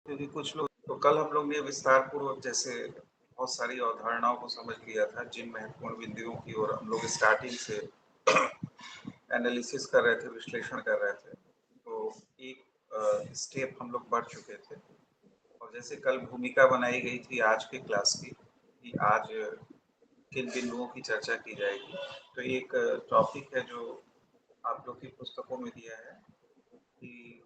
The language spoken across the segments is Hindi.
क्योंकि कुछ लोग तो कल हम लोग ने विस्तार पूर्वक जैसे बहुत सारी अवधारणाओं को समझ लिया था, जिन महत्वपूर्ण बिंदुओं की ओर हम लोग स्टार्टिंग से एनालिसिस कर रहे थे, विश्लेषण कर रहे थे। तो एक स्टेप हम लोग बढ़ चुके थे और जैसे कल भूमिका बनाई गई थी आज के क्लास की कि आज किन बिंदुओं की चर्चा की जाएगी। तो एक टॉपिक है जो आप लोग की पुस्तकों में दिया है कि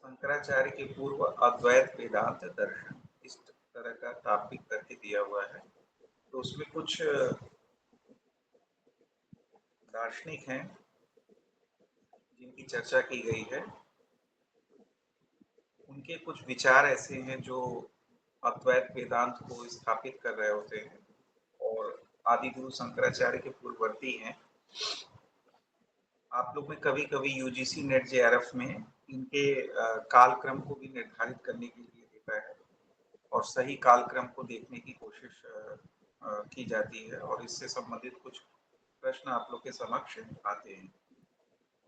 शंकराचार्य के पूर्व अद्वैत वेदांत दर्शन, इस तरह का टॉपिक करके दिया हुआ है। तो उसमें कुछ दार्शनिक हैं जिनकी चर्चा की गई है, उनके कुछ विचार ऐसे हैं जो अद्वैत वेदांत को स्थापित कर रहे होते हैं और आदि गुरु शंकराचार्य के पूर्ववर्ती हैं। आप लोग में कभी-कभी यूजीसी नेट जेआरएफ में इनके कालक्रम को भी निर्धारित करने के लिए देता है और सही कालक्रम को देखने की कोशिश की जाती है और इससे संबंधित कुछ प्रश्न आप लोग के समक्ष आते हैं।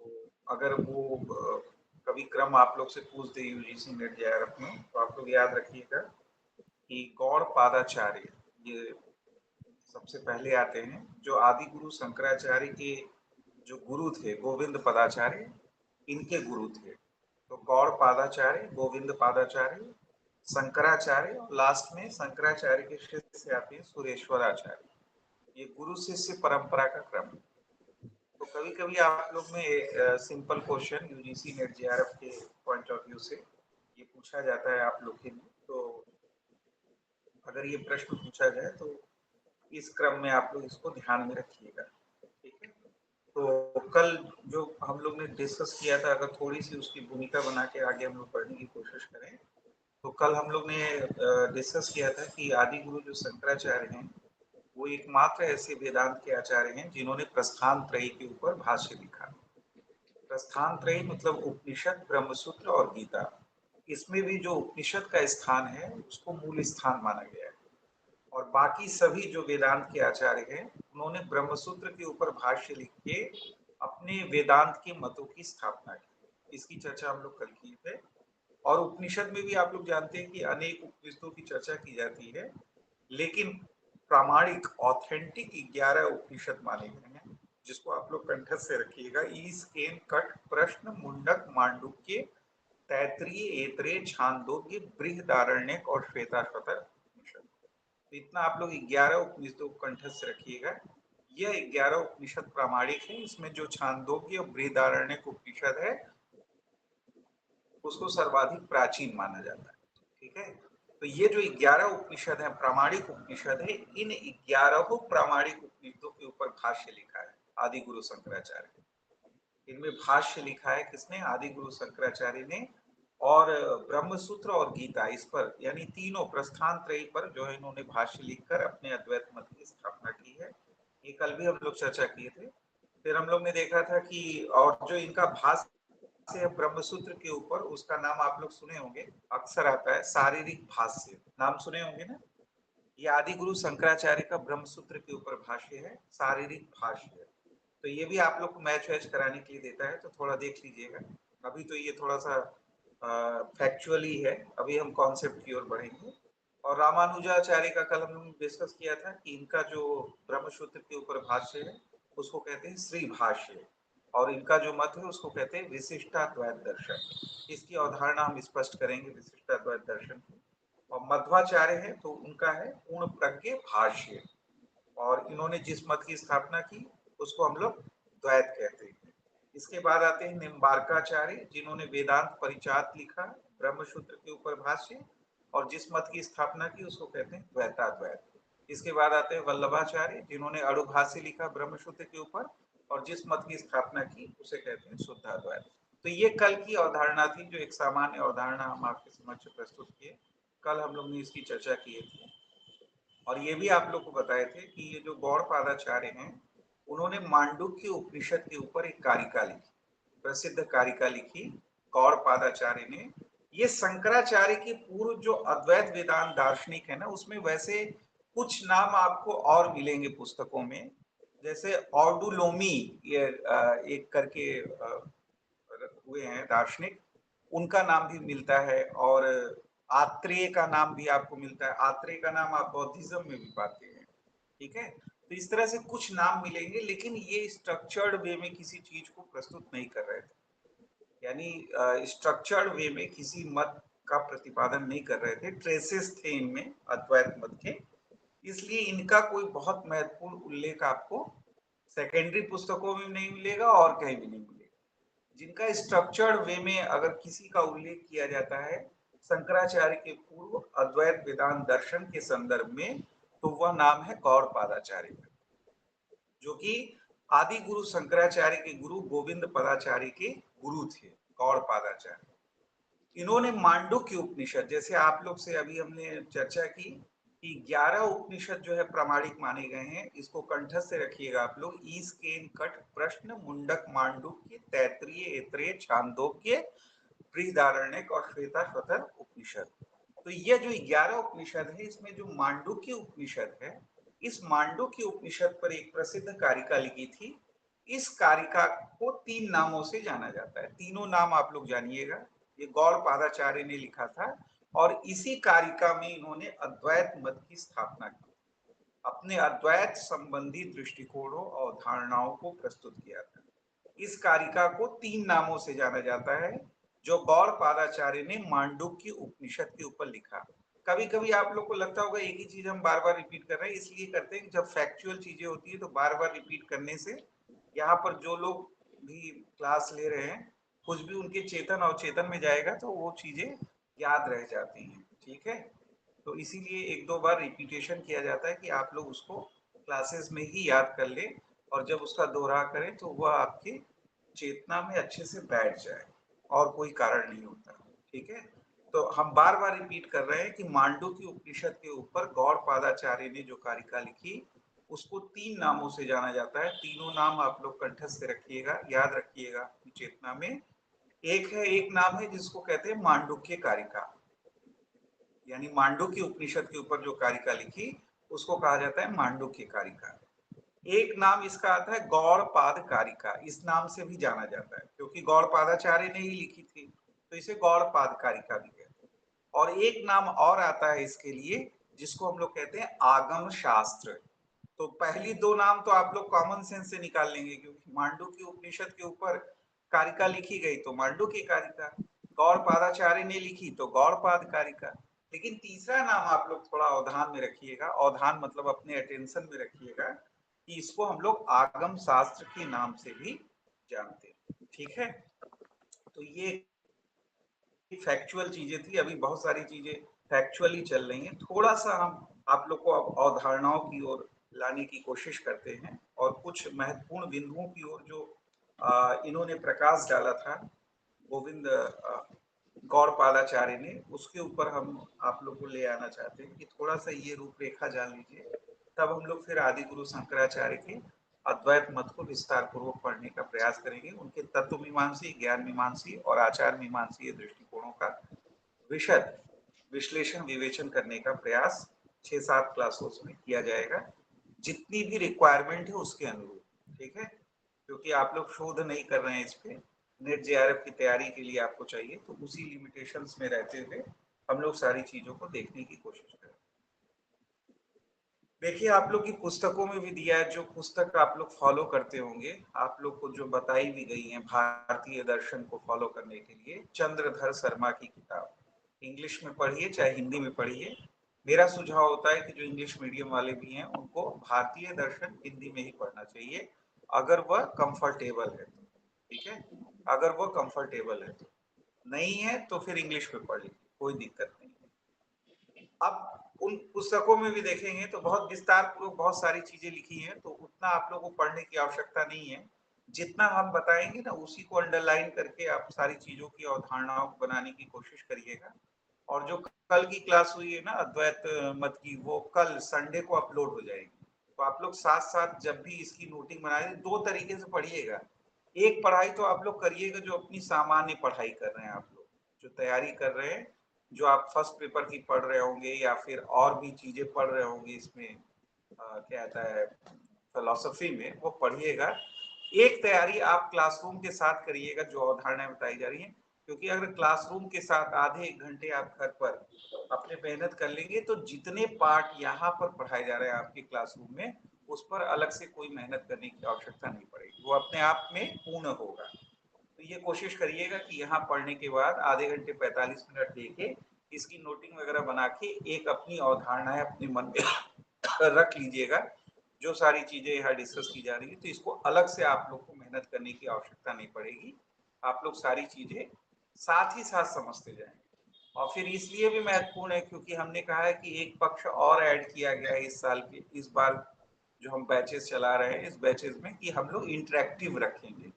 तो अगर वो कभी क्रम आप लोग से पूछ दे यूजीसी नेट जेआरएफ में, तो आप लोग याद रखिएगा कि गौड़ पादाचार्य ये सबसे पहले आते हैं, जो आदि गुरु शंकराचार्य के जो गुरु थे गोविंद पदाचार्य, इनके गुरु थे। तो गौड़ पादाचार्य, गोविंद पादाचार्य, शंकराचार्य और लास्ट में शंकराचार्य के शिष्य आते हैं सुरेश्वराचार्य। ये गुरु शिष्य परंपरा का क्रम है। तो कभी कभी आप लोग में simple question UGC net JRF के पॉइंट ऑफ व्यू से ये पूछा जाता है आप लोग के लिए। तो अगर ये प्रश्न पूछा जाए तो इस क्रम में आप लोग इसको ध्यान में रखिएगा, ठीक है। तो कल जो हम लोग ने डिस्कस किया था, अगर थोड़ी सी उसकी भूमिका बना के आगे हम लोग पढ़ने की कोशिश करें, तो कल हम लोग ने डिस्कस किया था कि आदि गुरु जो शंकराचार्य हैं, वो एकमात्र ऐसे वेदांत के आचार्य हैं जिन्होंने प्रस्थान त्रयी के ऊपर भाष्य लिखा। प्रस्थान त्रयी मतलब उपनिषद, ब्रह्मसूत्र और गीता। इसमें भी जो उपनिषद का स्थान है उसको मूल स्थान माना गया है और बाकी सभी जो वेदांत के आचार्य हैं उन्होंने ब्रह्मसूत्र के ऊपर भाष्य लिख के अपने वेदांत के मतों की स्थापना की। इसकी चर्चा हम लोग कल किए थे। और उपनिषद में भी आप लोग जानते हैं कि अनेक उपनिषदों की चर्चा की जाती है, लेकिन प्रामाणिक ऑथेंटिक 11 उपनिषद माने गए हैं, जिसको आप लोग कंठस्थ से रखिएगा। ईस, केन, कट, प्रश्न, मुंडक, मांडुक्य, तैतरीय, ऐतरेय, छांदोग्य, बृहदारण्यक और श्वेताश्वतर उपनिषद। तो इतना आप लोग 11 उपनिषदों को कंठस्थ से रखिएगा। यह 11 उपनिषद प्रामाणिक है। इसमें जो छांदोग्य और बृहदारण्यक उपनिषद है उसको सर्वाधिक प्राचीन माना जाता है, ठीक है। तो ये जो 11 उपनिषद है, प्रामाणिक उपनिषद है, इन 11 प्रामाणिक उपनिषदों के ऊपर भाष्य लिखा है आदि गुरु शंकराचार्य। इनमें भाष्य लिखा है किसने? आदि गुरु शंकराचार्य ने। और ब्रह्मसूत्र और गीता, इस पर यानी तीनों प्रस्थान त्रयी पर जो है इन्होंने भाष्य लिखकर अपने अद्वैत मत की स्थापना की है। ये कल भी हम लोग चर्चा किए थे। फिर हम लोग ने देखा था कि और जो इनका भाष्य है ब्रह्मसूत्र के ऊपर, उसका नाम आप लोग सुने होंगे, अक्सर आता है शारीरिक भाष्य, नाम सुने होंगे ना। ये आदि गुरु शंकराचार्य का ब्रह्मसूत्र के ऊपर भाष्य है, शारीरिक भाष्य है। तो ये भी आप लोग को मैच वैच कराने के लिए देता है, तो थोड़ा देख लीजिएगा। अभी तो ये थोड़ा सा फैक्चुअली है, अभी हम कॉन्सेप्ट की ओर बढ़ेंगे। और रामानुजाचार्य का कल हम लोग डिस्कस किया था कि इनका जो ब्रह्मसूत्र के ऊपर भाष्य है उसको कहते हैं श्री भाष्य, और इनका जो मत है उसको कहते हैं विशिष्टाद्वैत दर्शन। इसकी अवधारणा हम स्पष्ट करेंगे विशिष्टाद्वैत दर्शन की। और मध्वाचार्य है तो उनका है पूर्ण प्रज्ञ भाष्य, और इन्होंने जिस मत की स्थापना की उसको हम लोग द्वैत कहते हैं। इसके बाद आते हैं निम्बार्काचार्य, जिन्होंने वेदांत परिचात लिखा, ब्रह्मसूत्र के ऊपर भाष्य, और जिस मत की स्थापना की उसको कहते हैं द्वैताद्वैत। इसके बाद आते हैं वल्लभाचार्य, जिन्होंने अणुभाष्य लिखा ब्रह्मसूत्र के ऊपर, और जिस मत की स्थापना की उसे कहते हैं शुद्धाद्वैत। तो ये कल की अवधारणा थी, जो एक सामान्य अवधारणा हम आपके समक्ष प्रस्तुत किए। कल हम लोग ने इसकी चर्चा की थी और ये भी आप लोग को बताए थे कि ये जो गौड़ पादाचार्य हैं, उन्होंने मांडुक्य उपनिषद के ऊपर एक कारिका लिखी, प्रसिद्ध कारिका लिखी गौड़ पादाचार्य ने। ये शंकराचार्य के पूर्व जो अद्वैत वेदांत दार्शनिक है ना, उसमें वैसे कुछ नाम आपको और मिलेंगे पुस्तकों में, जैसे ऑर्डुलोमी, ये एक करके हुए हैं दार्शनिक, उनका नाम भी मिलता है। और आत्रेय का नाम भी आपको मिलता है। आत्रेय का नाम आप बौद्धिज्म में भी पाते हैं, ठीक है। तो इस तरह से कुछ नाम मिलेंगे, लेकिन ये स्ट्रक्चर्ड वे में किसी चीज को प्रस्तुत नहीं कर रहे थे, यानी स्ट्रक्चर्ड वे में किसी मत का प्रतिपादन नहीं कर रहे थे। ट्रेसेस थे इनमें अद्वैत मत के, इसलिए इनका कोई बहुत महत्वपूर्ण उल्लेख आपको सेकेंडरी पुस्तकों में नहीं मिलेगा और कहीं भी नहीं मिलेगा। जिनका स्ट्रक्चर्ड वे में अगर किसी का उल्लेख किया जाता है शंकराचार्य के पूर्व अद्वैत वेदांत दर्शन के संदर्भ में, तो वह नाम है गौड़पादाचार्य, जो कि आदि गुरु शंकराचार्य के गुरु गोविंद पदाचार्य के गुरु थे गौड़पादाचार्य। इन्होंने मांडुक्य उपनिषद, जैसे आप लोग से अभी हमने चर्चा की कि 11 उपनिषद जो है प्रामाणिक माने गए हैं, इसको कंठस्थ से रखिएगा आप लोग। ईस केन कट प्रश्न मुंडक मांडुक्य तैतरीय ऐतरेय छांदोग्य बृहदारण्यक और श्वेताश्वतर उपनिषद। तो ये जो 11 उपनिषद है, इसमें जो मांडुक्य उपनिषद है, इस मांडुक्य उपनिषद पर एक प्रसिद्ध कारिका लिखी थी। इस कारिका को 3 नामों से जाना जाता है, तीनों नाम आप लोग जानिएगा। ये गौड़पादाचार्य ने लिखा था और इसी कारिका में इन्होंने अद्वैत मत की स्थापना की, अपने अद्वैत संबंधी दृष्टिकोणों और धारणाओं को प्रस्तुत किया था। इस कारिका को 3 नामों से जाना जाता है, जो गौड़पादाचार्य ने मांडुक्य उपनिषद के ऊपर लिखा। कभी कभी आप लोग को लगता होगा एक ही चीज हम बार बार रिपीट कर रहे हैं, इसलिए करते हैं कि जब फैक्चुअल चीजें होती है तो बार बार रिपीट करने से यहाँ पर जो लोग भी क्लास ले रहे हैं, कुछ भी उनके चेतन और चेतन में जाएगा तो वो चीजें याद रह जाती हैं, ठीक है। तो इसीलिए एक दो बार रिपीटेशन किया जाता है कि आप लोग उसको क्लासेस में ही याद कर ले, और जब उसका दोहरा करें तो वह आपके चेतना में अच्छे से बैठ जाए, और कोई कारण नहीं होता, ठीक है। तो हम बार बार रिपीट कर रहे हैं कि मांडुक्य उपनिषद के ऊपर गौड़पादाचार्य ने जो कारिका लिखी, उसको 3 नामों से जाना जाता है। तीनों नाम आप लोग कंठस्थ से रखिएगा, याद रखिएगा अपनी चेतना में। एक नाम है जिसको कहते हैं मांडुक्य कारिका, यानी मांडुक्य उपनिषद के ऊपर जो कारिका लिखी उसको कहा जाता है मांडुक्य कारिका। एक नाम इसका आता है गौड़पाद कारिका, इस नाम से भी जाना जाता है क्योंकि गौड़पादाचार्य ने ही लिखी थी, तो इसे गौड़पाद कारिका भी कहते हैं। और एक नाम और आता है इसके लिए, जिसको हम लोग कहते हैं आगम शास्त्र। तो पहली 2 नाम तो आप लोग कॉमन सेंस से निकाल लेंगे, क्योंकि मांडुक्य उपनिषद के ऊपर कारिका लिखी गई तो मांडुक्य कारिका, गौड़पादाचार्य ने लिखी तो गौड़पाद कारिका। लेकिन तीसरा नाम आप लोग थोड़ा अवधान में रखिएगा, अवधान मतलब अपने अटेंशन में रखिएगा, कि इसको हम लोग आगम शास्त्र के नाम से भी जानते हैं, ठीक है। तो ये फैक्चुअल चीजें थी, अभी बहुत सारी चीजें फैक्चुअली चल रही हैं, थोड़ा सा हम आप लोग को अब अवधारणाओं की ओर लाने की कोशिश करते हैं, और कुछ महत्वपूर्ण बिंदुओं की ओर जो इन्होंने प्रकाश डाला था गोविंद गौड़पादाचार्य ने, उसके ऊपर हम आप लोग को ले आना चाहते हैं कि थोड़ा सा ये रूपरेखा जान लीजिए, तब हम लोग फिर आदि गुरु शंकराचार्य के अद्वैत मत को विस्तार पूर्वक पढ़ने का प्रयास करेंगे। उनके तत्व मीमांसी, ज्ञान मीमांसी और आचार मीमांसी दृष्टिकोणों का विशद विश्लेषण विवेचन करने का प्रयास 6-7 क्लासों में किया जाएगा, जितनी भी रिक्वायरमेंट है उसके अनुरूप, ठीक है। क्योंकि आप लोग शोध नहीं कर रहे हैं इस पे, नेट जेआरएफ की तैयारी के लिए आपको चाहिए, तो उसी लिमिटेशंस में रहते हुए हम लोग सारी चीजों को देखने की कोशिश करें। देखिए आप लोग की पुस्तकों में भी दिया है, जो पुस्तक आप लोग फॉलो करते होंगे, आप लोग को जो बताई भी गई है भारतीय दर्शन को फॉलो करने के लिए, चंद्रधर शर्मा की किताब इंग्लिश में पढ़िए चाहे हिंदी में पढ़िए। मेरा सुझाव होता है कि जो इंग्लिश मीडियम वाले भी हैं उनको भारतीय दर्शन हिंदी में ही पढ़ना चाहिए, अगर वह कंफर्टेबल है तो, ठीक है। अगर वह कंफर्टेबल है तो, नहीं है तो फिर इंग्लिश में पढ़ लीजिए, कोई दिक्कत नहीं। अब उन पुस्तकों में भी देखेंगे तो बहुत विस्तार पूर्वक बहुत सारी चीजें लिखी हैं, तो उतना आप लोगों को पढ़ने की आवश्यकता नहीं है। जितना हम बताएंगे ना उसी को अंडरलाइन करके आप सारी चीजों की अवधारणाओं को बनाने की कोशिश करिएगा। और जो कल की क्लास हुई है ना अद्वैत मत की, वो कल संडे को अपलोड हो जाएगी, तो आप लोग साथ साथ जब भी इसकी नोटिंग बनाए 2 तरीके से पढ़िएगा। एक पढ़ाई तो आप लोग करिएगा जो अपनी सामान्य पढ़ाई कर रहे हैं, आप लोग जो तैयारी कर रहे हैं, जो आप फर्स्ट पेपर की पढ़ रहे होंगे या फिर और भी चीजें पढ़ रहे होंगे, इसमें क्या आता है फिलोसफी में, वो पढ़िएगा। एक तैयारी आप क्लासरूम के साथ करिएगा, जो अवधारणाएं बताई जा रही हैं। क्योंकि अगर क्लासरूम के साथ आधे एक घंटे आप घर पर अपने मेहनत कर लेंगे तो जितने पार्ट यहाँ पर पढ़ाए जा रहे हैं आपके क्लासरूम में, उस पर अलग से कोई मेहनत करने की आवश्यकता नहीं पड़ेगी, वो अपने आप में पूर्ण होगा। तो ये कोशिश करिएगा कि यहाँ पढ़ने के बाद आधे घंटे 45 मिनट देके इसकी नोटिंग वगैरह बना के एक अपनी अवधारणाएं अपने मन में रख लीजिएगा। जो सारी चीजें यहाँ डिस्कस की जा रही है तो इसको अलग से आप लोग को मेहनत करने की आवश्यकता नहीं पड़ेगी, आप लोग सारी चीजें साथ ही साथ समझते जाएंगे। और फिर इसलिए भी महत्वपूर्ण है क्योंकि हमने कहा है कि एक पक्ष और ऐड किया गया है इस साल के, इस बार जो हम बैचेस चला रहे हैं इस बैचेस में, कि हम लोग इंटरेक्टिव रखेंगे,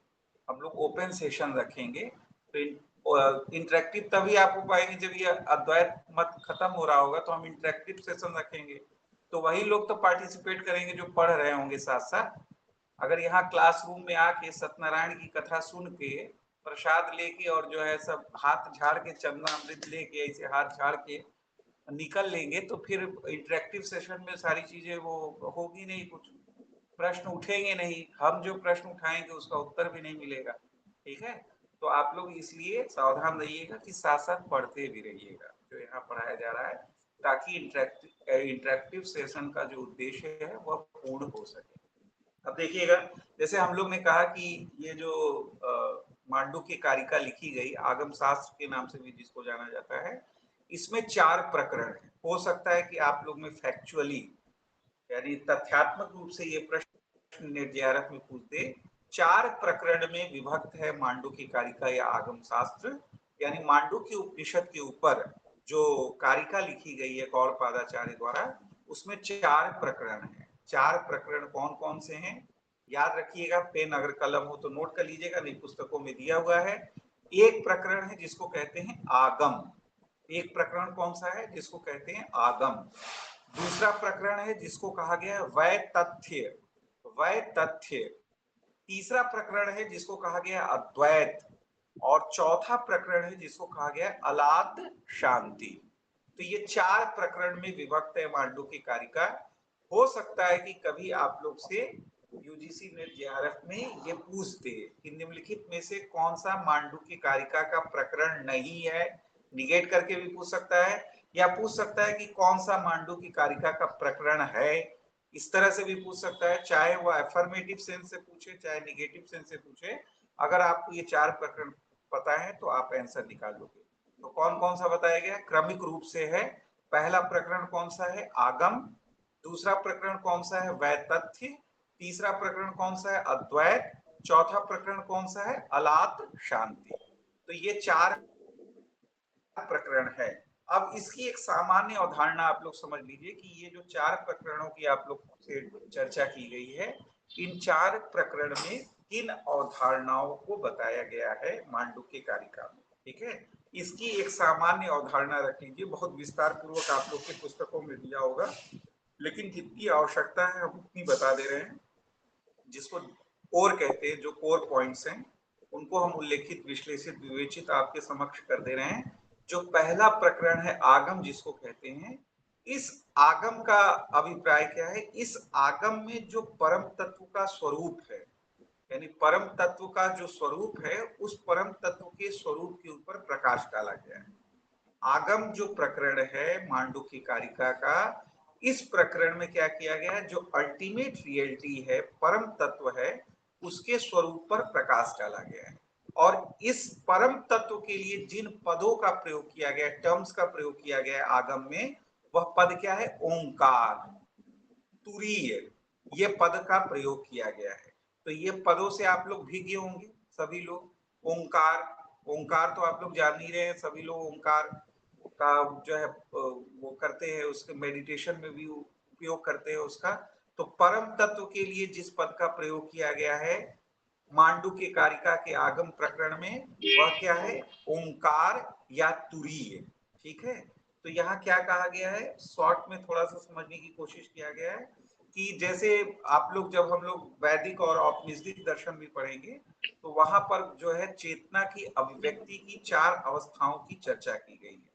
हम लोग ओपन सेशन रखेंगे। तो इंटरेक्टिव तभी आप हो पाएंगे जब ये अद्वैत मत खत्म हो रहा होगा, तो हम इंटरेक्टिव सेशन रखेंगे तो वही लोग तो पार्टिसिपेट करेंगे जो पढ़ रहे होंगे साथ साथ। अगर यहाँ क्लासरूम में आके सत्यनारायण की कथा सुन के प्रसाद लेके और जो है सब हाथ झाड़ के चंदना अमृत लेके ऐसे हाथ झाड़ के निकल लेंगे तो फिर इंटरेक्टिव सेशन में सारी चीजें वो होगी नहीं, कुछ प्रश्न उठेंगे नहीं, हम जो प्रश्न उठाएंगे उसका उत्तर भी नहीं मिलेगा। ठीक है, तो आप लोग इसलिए सावधान रहिएगा कि साथ साथ पढ़ते भी रहिएगा जो यहाँ पढ़ाया जा रहा है, ताकि इंटरेक्टिव सेशन का जो उद्देश्य है वह पूर्ण हो सके। अब देखिएगा, जैसे हम लोग ने कहा कि ये जो मांडुक्य कारिका लिखी गई आगम शास्त्र के नाम से भी जिसको जाना जाता है, इसमें 4 प्रकरण है। हो सकता है कि आप लोग में फैक्चुअली यानी तथ्यात्मक रूप से ये प्रश्न नेट जेआरएफ में पूछ दे। 4 प्रकरण में विभक्त है मांडुक्य कारिका या आगम शास्त्र, यानी मांडुक्य उपनिषद के ऊपर जो कारिका लिखी गई है गौड़पादाचार्य द्वारा, उसमें 4 प्रकरण है। 4 प्रकरण कौन कौन से हैं याद रखिएगा, पेन अगर कलम हो तो नोट कर लीजिएगा, नहीं पुस्तकों में दिया हुआ है। एक प्रकरण है जिसको कहते हैं आगम, एक प्रकरण कौन सा है जिसको कहते हैं आगम। दूसरा प्रकरण है जिसको कहा गया है वै तथ्य, वै तथ्य। तीसरा प्रकरण है जिसको कहा गया है अद्वैत, और चौथा प्रकरण है जिसको कहा गया है अलाद शांति। तो ये 4 प्रकरण में विभक्त है मांडुक्य कारिका। हो सकता है कि कभी आप लोग से यूजीसी नेट जेआरएफ में ये पूछते कि निम्नलिखित में से कौन सा मांडुक्य कारिका का प्रकरण नहीं है, निगेट करके भी पूछ सकता है, या पूछ सकता है कि कौन सा मांडुक्य कारिका का प्रकरण है, इस तरह से भी पूछ सकता है। चाहे वो अफर्मेटिव सेंस से पूछे चाहे निगेटिव सेंस से पूछे, अगर आपको ये 4 प्रकरण पता है तो आप आंसर निकाल लोगे। तो कौन कौन सा बताया गया क्रमिक रूप से है। पहला प्रकरण कौन सा है आगम, दूसरा प्रकरण कौन सा है वै तथ्य, तीसरा प्रकरण कौन सा है अद्वैत, चौथा प्रकरण कौन सा है अलात शांति। तो ये 4 प्रकरण है। अब इसकी एक सामान्य अवधारणा आप लोग समझ लीजिए कि ये जो 4 प्रकरणों की आप लोग से चर्चा की गई है, इन 4 प्रकरण में किन अवधारणाओं को बताया गया है मांडुक्य कारिका में। ठीक है, इसकी एक सामान्य अवधारणा रख लीजिए, बहुत विस्तार पूर्वक आप लोग की पुस्तकों में दिया होगा, लेकिन जितनी आवश्यकता है हम उतनी बता दे रहे हैं। जिसको कोर कहते हैं, जो कोर पॉइंट्स हैं उनको हम उल्लेखित विश्लेषित विवेचित आपके समक्ष कर दे रहे हैं। जो पहला प्रकरण है आगम जिसको कहते हैं, इस आगम का अभिप्राय क्या है, इस आगम में जो परम तत्व का स्वरूप है, यानी परम तत्व का जो स्वरूप है उस परम तत्व के स्वरूप के ऊपर प्रकाश डाला गया है। आगम जो प्रकरण है मांडुक्य कारिका का, इस प्रकरण में क्या किया गया है, जो अल्टीमेट रियलिटी है परम तत्व है उसके स्वरूप पर प्रकाश डाला गया है। और इस परम तत्व के लिए जिन पदों का प्रयोग किया गया, टर्म्स का प्रयोग किया गया है आगम में, वह पद क्या है ओंकार, तुरीय, ये पद का प्रयोग किया गया है। तो ये पदों से आप लोग भिगे होंगे सभी लोग। ओंकार, ओंकार तो आप लोग जान ही रहे हैं, सभी लोग ओंकार का जो है वो करते हैं, उसके मेडिटेशन में भी उपयोग करते हैं उसका। तो परम तत्व के लिए जिस पद का प्रयोग किया गया है मांडुक्य कारिका के आगम प्रकरण में, वह क्या है ओंकार या तुरीय। ठीक है, तो यहाँ क्या कहा गया है, शॉर्ट में थोड़ा सा समझने की कोशिश किया गया है कि जैसे आप लोग जब हम लोग वैदिक और औपनिषदिक दर्शन भी पढ़ेंगे तो वहां पर जो है चेतना की अभिव्यक्ति की 4 अवस्थाओं की चर्चा की गई है।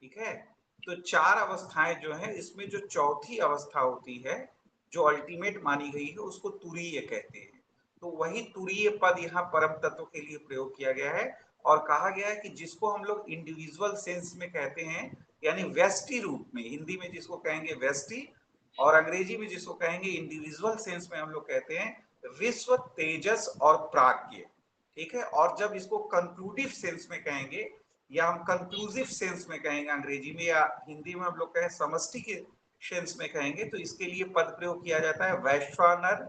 ठीक है, तो 4 अवस्थाएं जो है, इसमें जो चौथी अवस्था होती है जो अल्टीमेट मानी गई है उसको तुरीय कहते हैं। तो वही तुरीय पद यहाँ परम तत्व के लिए प्रयोग किया गया है। और कहा गया है कि जिसको हम लोग इंडिविजुअल सेंस में कहते हैं, यानी व्यष्टि रूप में, हिंदी में जिसको कहेंगे व्यष्टि और अंग्रेजी में जिसको कहेंगे इंडिविजुअल सेंस में हम लोग कहते हैं विश्व, तेजस और प्राज्ञ। ठीक है, और जब इसको कंक्लूडिव सेंस में कहेंगे या हम कंक्लूसिव सेंस में कहेंगे अंग्रेजी में, या हिंदी में हम लोग कहें समष्टि के सेंस में कहेंगे, तो इसके लिए पद प्रयोग किया जाता है वैश्वानर,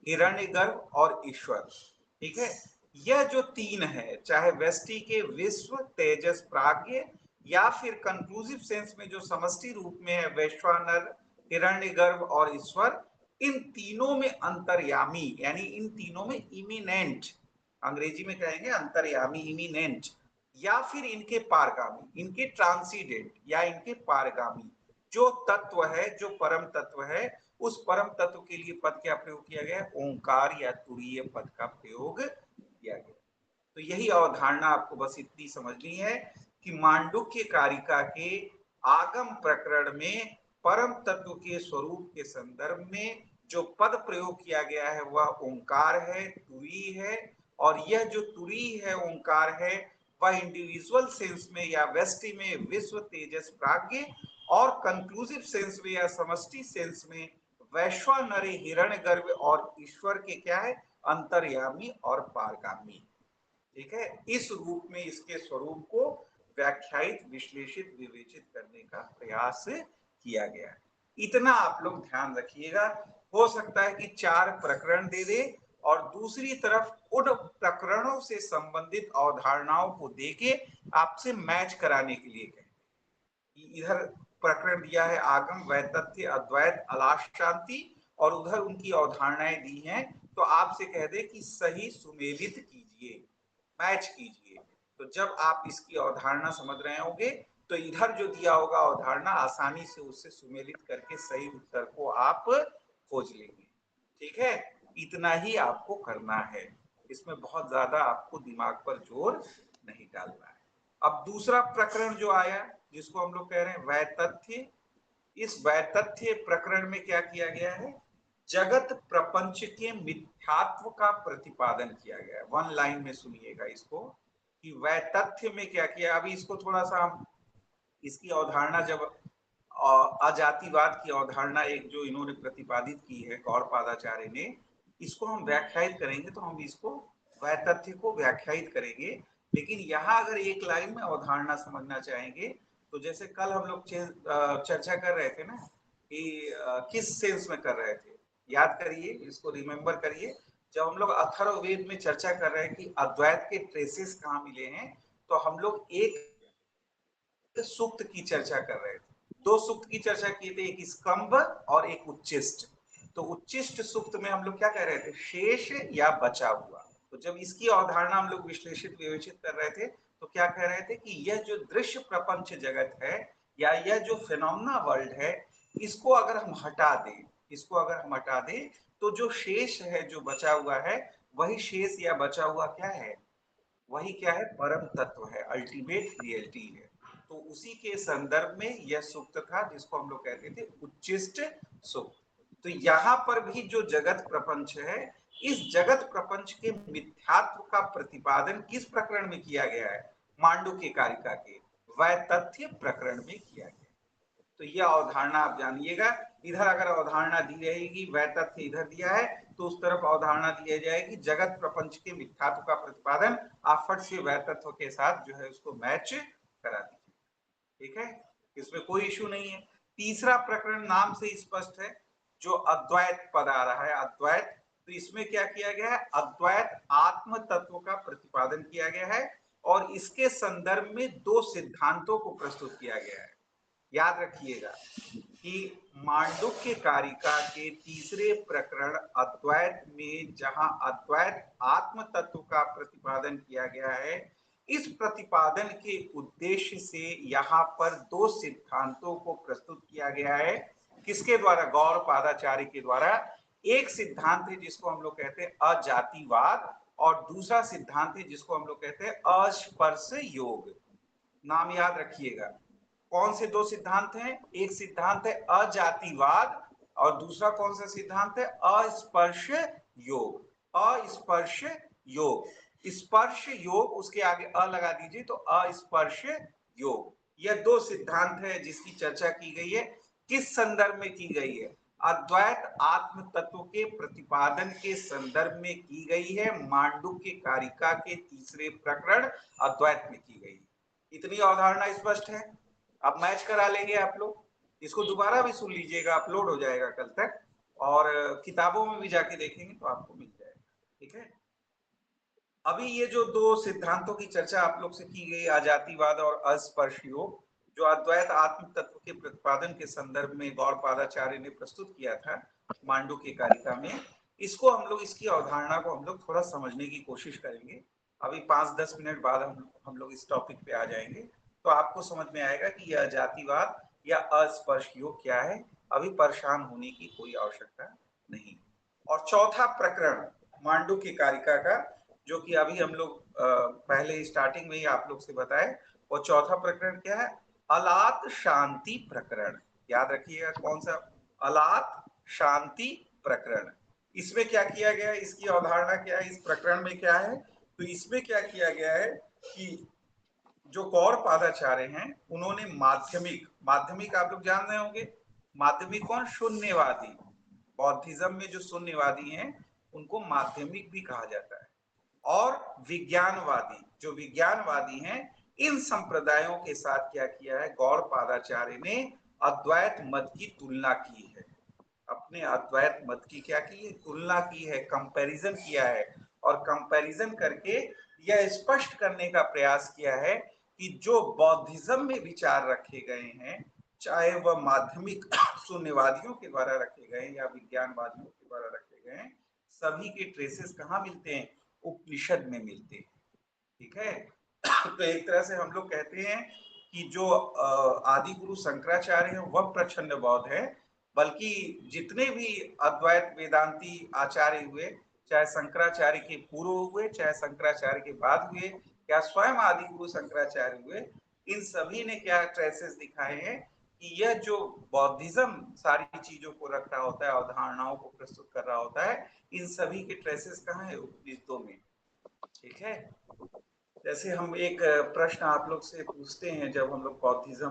हिरण्यगर्भ और ईश्वर। ठीक है, यह जो तीन है, चाहे व्यष्टि के विश्व, तेजस, प्राज्ञ, या फिर कंक्लूसिव सेंस में जो समष्टि रूप में है वैश्वानर, हिरण्यगर्भ और ईश्वर, इन तीनों में अंतर्यामी, यानी इन तीनों में इमिनेंट, अंग्रेजी में कहेंगे अंतर्यामी, इमिनेंट, या फिर इनके पारगामी, इनके ट्रांसीडेंट या इनके पारगामी जो तत्व है, जो परम तत्व है, उस परम तत्व के लिए पद क्या प्रयोग किया गया है? ओंकार या तुरीय पद का प्रयोग किया गया। तो यही अवधारणा आपको बस इतनी समझनी है कि मांडुक्य कारिका के आगम प्रकरण में परम तत्व के स्वरूप के संदर्भ में जो पद प्रयोग किया गया है वह ओंकार है, तुरी है, और यह जो तुरी है, ओंकार है, वह इंडिविजुअल सेंस में या व्यष्टि में विश्व, तेजस, प्राज्ञ, और कंक्लूसिव सेंस में या समष्टि सेंस में वैश्वानर, हिरण्यगर्भ और ईश्वर के क्या है? अंतर्यामी और पारगामी। ठीक है, इस रूप में इसके स्वरूप को व्याख्यायित, विश्लेषित, विवेचित करने का प्रयास किया गया है। इतना आप लोग ध्यान रखिएगा। हो सकता है कि 4 प्रकरण दे दे और दूसरी तरफ उन प्रकरणों से संबंधित अवधारणाओं को देके आपसे मैच कराने के लिए कहें। इधर प्रकरण दिया है आगम, वैतथ्य, अद्वैत, अलाश शांति, और उधर उनकी अवधारणाएं दी हैं, तो आपसे कह दे कि सही सुमेलित कीजिए, मैच कीजिए। तो जब आप इसकी अवधारणा समझ रहे होंगे तो इधर जो दिया होगा अवधारणा, आसानी से उससे सुमेलित करके सही उत्तर को आप खोज लेंगे। ठीक है, इतना ही आपको करना है, इसमें बहुत ज्यादा आपको दिमाग पर जोर नहीं डालना है। अब दूसरा प्रकरण जो आया जिसको हम लोग कह रहे हैं वैतथ्य, इस वैतथ्य प्रकरण में क्या किया गया है? जगत प्रपंच के मिथ्यात्व का प्रतिपादन किया गया है। वन लाइन में सुनिएगा इसको कि वैतथ्य में क्या किया। अभी इसको थोड़ा सा हम इसकी अवधारणा, जब अजातिवाद की अवधारणा एक जो इन्होंने प्रतिपादित की है गौड़पादाचार्य ने, इसको हम व्याख्यायित करेंगे तो हम इसको वैतथ्य को व्याख्यायित करेंगे। लेकिन यहाँ अगर एक लाइन में अवधारणा समझना चाहेंगे तो जैसे कल हम लोग चर्चा कर रहे थे ना कि किस सेंस में कर रहे थे, याद करिए, इसको रिमेम्बर करिए। जब हम लोग अथर्ववेद में चर्चा कर रहे हैं कि अद्वैत के ट्रेसेस कहाँ मिले हैं, तो हम लोग एक सूक्त की चर्चा कर रहे थे, 2 सूक्त की चर्चा किए थे, एक स्कंभ और एक उच्चिष्ट। तो उच्चिष्ट सूक्त में हम लोग क्या कह रहे थे? शेष या बचा हुआ। तो जब इसकी अवधारणा हम लोग विश्लेषित, विवेचित कर रहे थे तो क्या कह रहे थे कि यह जो दृश्य प्रपंच जगत है या यह जो फिनोमेना वर्ल्ड है, इसको अगर हम हटा दें, इसको अगर हम हटा दें तो जो शेष है, जो बचा हुआ है, वही शेष या बचा हुआ क्या है? वही क्या है? परम तत्व है, अल्टीमेट रियलिटी है। तो उसी के संदर्भ में यह सूक्त था जिसको हम लोग कहते थे उच्चिष्ट सूक्त। तो यहाँ पर भी जो जगत प्रपंच है, इस जगत प्रपंच के मिथ्यात्व का प्रतिपादन किस प्रकरण में किया गया है? मांडुक्य कारिका के वैतथ्य प्रकरण में किया गया। तो यह अवधारणा आप जानिएगा। इधर अगर अवधारणा दी रहेगी, वैतथ्य इधर दिया है, तो उस तरफ अवधारणा दी जाएगी जगत प्रपंच के मिथ्यात्व का प्रतिपादन। आप फट से वैतथ्य के साथ जो है उसको मैच करा दीजिए। ठीक है, इसमें कोई इश्यू नहीं है। तीसरा प्रकरण नाम से स्पष्ट है, जो अद्वैत पद आ रहा है, अद्वैत। तो इसमें क्या किया गया है? अद्वैत आत्म तत्व का प्रतिपादन किया गया है और इसके संदर्भ में 2 सिद्धांतों को प्रस्तुत किया गया है। याद रखिएगा कि मांडुक्य कारिका के तीसरे प्रकरण अद्वैत में जहां अद्वैत आत्म तत्व का प्रतिपादन किया गया है, इस प्रतिपादन के उद्देश्य से यहाँ पर 2 सिद्धांतों को प्रस्तुत किया गया है। किसके द्वारा? गौड़पादाचार्य के द्वारा। एक सिद्धांत है जिसको हम लोग कहते हैं अजातिवाद, और दूसरा सिद्धांत है जिसको हम लोग कहते हैं अस्पर्श योग। नाम याद रखिएगा। कौन से 2 सिद्धांत हैं? एक सिद्धांत है अजातिवाद और दूसरा कौन सा सिद्धांत है? अस्पर्श योग। अस्पर्श योग। स्पर्श योग, उसके आगे अ लगा दीजिए तो अस्पर्श योग। यह दो सिद्धांत है जिसकी चर्चा की गई है। किस संदर्भ में की गई है? अद्वैत आत्म तत्व के प्रतिपादन के संदर्भ में की गई है। मांडुक्य कारिका के तीसरे प्रकरण अद्वैत में की गई। इतनी अवधारणा स्पष्ट है। अब मैच करा लेंगे आप लोग, इसको दोबारा भी सुन लीजिएगा, अपलोड हो जाएगा कल तक, और किताबों में भी जाके देखेंगे तो आपको मिल जाएगा। ठीक है, अभी ये जो दो सिद्धांतों की चर्चा आप लोग से की गई, अजातिवाद और अस्पर्श योग, जो अद्वैत आत्म तत्व के प्रतिपादन के संदर्भ में गौड़पादाचार्य ने प्रस्तुत किया था मांडुक्य कारिका में, इसको हम लोग, इसकी अवधारणा को हम लोग थोड़ा समझने की कोशिश करेंगे। अभी 5-10 मिनट बाद हम लोग इस टॉपिक पे आ जाएंगे, तो आपको समझ में आएगा कि यह जातिवाद या अस्पर्श योग क्या है। अभी परेशान होने की कोई आवश्यकता नहीं। और चौथा प्रकरण मांडुक्य कारिका का, जो कि अभी हम लोग पहले स्टार्टिंग में ही आप लोग से बताए, वो चौथा प्रकरण क्या है? अलात शांति प्रकरण। याद रखिएगा कौन सा? अलात शांति प्रकरण। इसमें क्या किया गया है, इसकी अवधारणा क्या है, इस प्रकरण में क्या है? तो इसमें क्या किया गया है कि जो गौड़पादाचार्य हैं उन्होंने माध्यमिक, माध्यमिक आप लोग जान रहे होंगे, माध्यमिक कौन? शून्यवादी। बौद्धिज्म में जो शून्यवादी हैं उनको माध्यमिक भी कहा जाता है। और विज्ञानवादी, जो विज्ञानवादी हैं, इन संप्रदायों के साथ क्या किया है? गौड़पादाचार्य ने अद्वैत मत की तुलना की है। अपने अद्वैत मत की क्या की है? तुलना की है, कंपैरिजन किया है। और कंपैरिजन करके यह स्पष्ट करने का प्रयास किया है कि जो बौद्धिज्म में विचार रखे गए हैं, चाहे वह माध्यमिक शून्यवादियों के द्वारा रखे गए या विज्ञानवादियों के द्वारा रखे गए, सभी के ट्रेसेस कहाँ मिलते हैं? उपनिषद में मिलते हैं। ठीक है, तो एक तरह से हम लोग कहते हैं कि जो आदि गुरु शंकराचार्य हैं वह प्रचंड बौद्ध है, बल्कि जितने भी अद्वैत वेदांती आचार्य हुए, चाहे शंकराचार्य के पूर्व हुए, चाहे शंकराचार्य के बाद हुए, या स्वयं आदि गुरु शंकराचार्य हुए, इन सभी ने क्या ट्रेसेस दिखाए हैं कि यह जो बौद्धिज्म सारी चीजों को रख रहा होता है, अवधारणाओं को प्रस्तुत कर रहा होता है, इन सभी के ट्रेसेस कहाँ है? उपनिषदों में। ठीक है, जैसे हम एक प्रश्न आप लोग से पूछते हैं, जब हम लोग बौद्धिज्म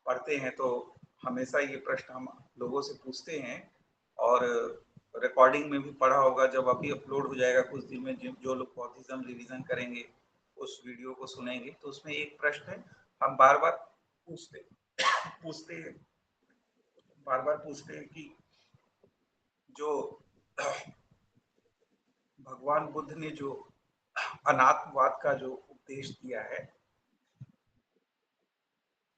पढ़ते हैं तो हमेशा ये प्रश्न हम लोगों से पूछते हैं, और रिकॉर्डिंग में भी पढ़ा होगा, जब अभी अपलोड हो जाएगा कुछ दिन में, जो लोग बौद्धिज्म रिवीजन करेंगे उस वीडियो को सुनेंगे, तो उसमें एक प्रश्न है, हम बार बार पूछते हैं, बार बार पूछते हैं कि जो भगवान बुद्ध ने जो अनात्मवाद का जो उपदेश दिया है,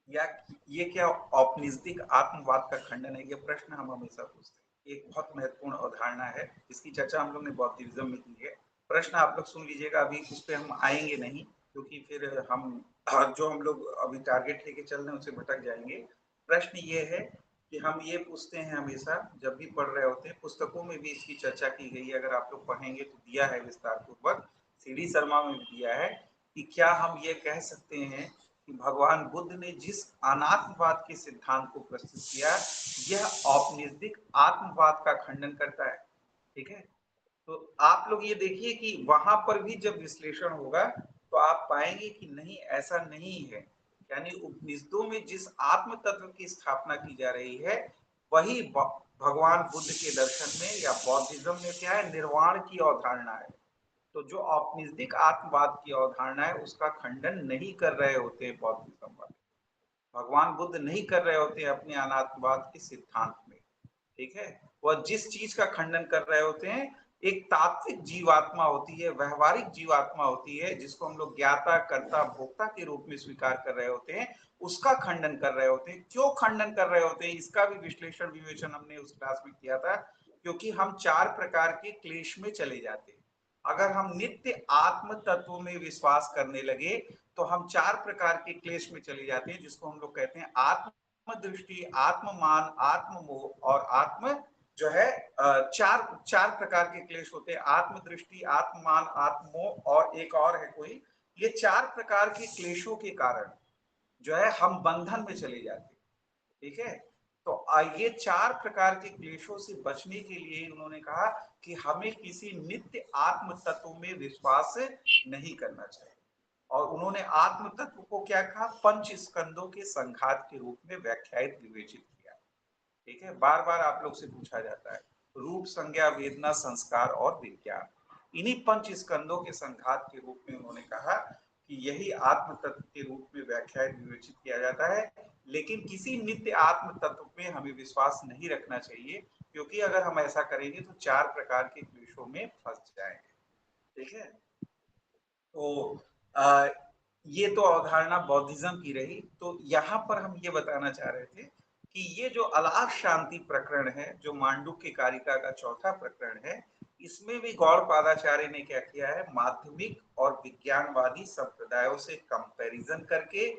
या ये क्या औपनिषदिक आत्मवाद का खंडन है? ये प्रश्न हम हमेशा पूछते हैं। एक बहुत महत्वपूर्ण अवधारणा है, इसकी चर्चा हम लोग ने बौद्धिज्म में की है। प्रश्न आप लोग सुन लीजिएगा, अभी उस पर हम आएंगे नहीं, क्योंकि फिर हम जो हम लोग अभी टारगेट लेके चल रहे हैं उससे भटक जाएंगे। प्रश्न ये है कि हम ये पूछते हैं हमेशा जब भी पढ़ रहे होते हैं, पुस्तकों में भी इसकी चर्चा की गई है, अगर आप लोग पढ़ेंगे तो दिया है विस्तार पूर्वक, CD शर्मा में भी दिया है, कि क्या हम ये कह सकते हैं कि भगवान बुद्ध ने जिस अनात्मवाद के सिद्धांत को प्रस्तुत किया, यह औपनिषदिक आत्मवाद का खंडन करता है। ठीक है, तो आप लोग ये देखिए कि वहां पर भी जब विश्लेषण होगा तो आप पाएंगे कि नहीं, ऐसा नहीं है। यानी उपनिषदों में जिस आत्म तत्व की स्थापना की जा रही है, वही भगवान बुद्ध के दर्शन में या बौद्धिज्म में क्या है? निर्वाण की अवधारणा है। तो जो औपनिषदिक आत्मवाद की अवधारणा है उसका खंडन नहीं कर रहे होते बौद्धिज्म वाले, भगवान बुद्ध नहीं कर रहे होते अपने अनात्मवाद के सिद्धांत में। ठीक है, वह जिस चीज का खंडन कर रहे होते हैं, एक तात्विक जीवात्मा होती है, व्यवहारिक जीवात्मा होती है, जिसको हम लोग ज्ञाता कर्ता भोक्ता के रूप में स्वीकार कर रहे होते हैं, उसका खंडन कर रहे होते हैं। क्यों खंडन कर रहे होते हैं, इसका भी विश्लेषण विवेचन हमने उस क्लास में किया था। क्योंकि हम 4 प्रकार के क्लेश में चले जाते हैं। अगर हम नित्य आत्म तत्व में विश्वास करने लगे तो हम 4 प्रकार के क्लेश में चले जाते हैं, जिसको हम लोग कहते हैं आत्म दृष्टि, आत्ममान, आत्म मोह और आत्म जो है चार प्रकार के क्लेश होते हैं। आत्म दृष्टि, आत्ममान, आत्ममोह और एक और है कोई। ये 4 प्रकार के क्लेशों के कारण जो है हम बंधन में चले जाते हैं। ठीक है, तो ये 4 प्रकार के क्लेशों से बचने के लिए उन्होंने कहा कि हमें किसी नित्य आत्म तत्व में विश्वास नहीं करना चाहिए। और उन्होंने आत्म तत्व को क्या कहा, पंच स्कंदों के संघात के रूप में व्याख्यायित विवेचित किया। ठीक है, बार बार आप लोग से पूछा जाता है रूप, संज्ञा, वेदना, संस्कार और विज्ञान, इन्हीं पंच स्कंदों के संघात के रूप में उन्होंने कहा कि यही आत्म तत्व के रूप में व्याख्यायित विवेचित किया जाता है। लेकिन किसी नित्य आत्म तत्व में हमें विश्वास नहीं रखना चाहिए, क्योंकि अगर हम ऐसा करेंगे तो 4 प्रकार के क्लेशों में फंस जाएंगे। ठीक है, तो आ, ये तो अवधारणा बौद्धिज्म की रही। तो यहाँ पर हम ये बताना चाह रहे थे कि ये जो अलाप शांति प्रकरण है, जो मांडुक्य कारिका का चौथा प्रकरण है, इसमें भी गौड़पादाचार्य ने क्या किया है, माध्यमिक और विज्ञानवादी संप्रदायों से कंपैरिजन करके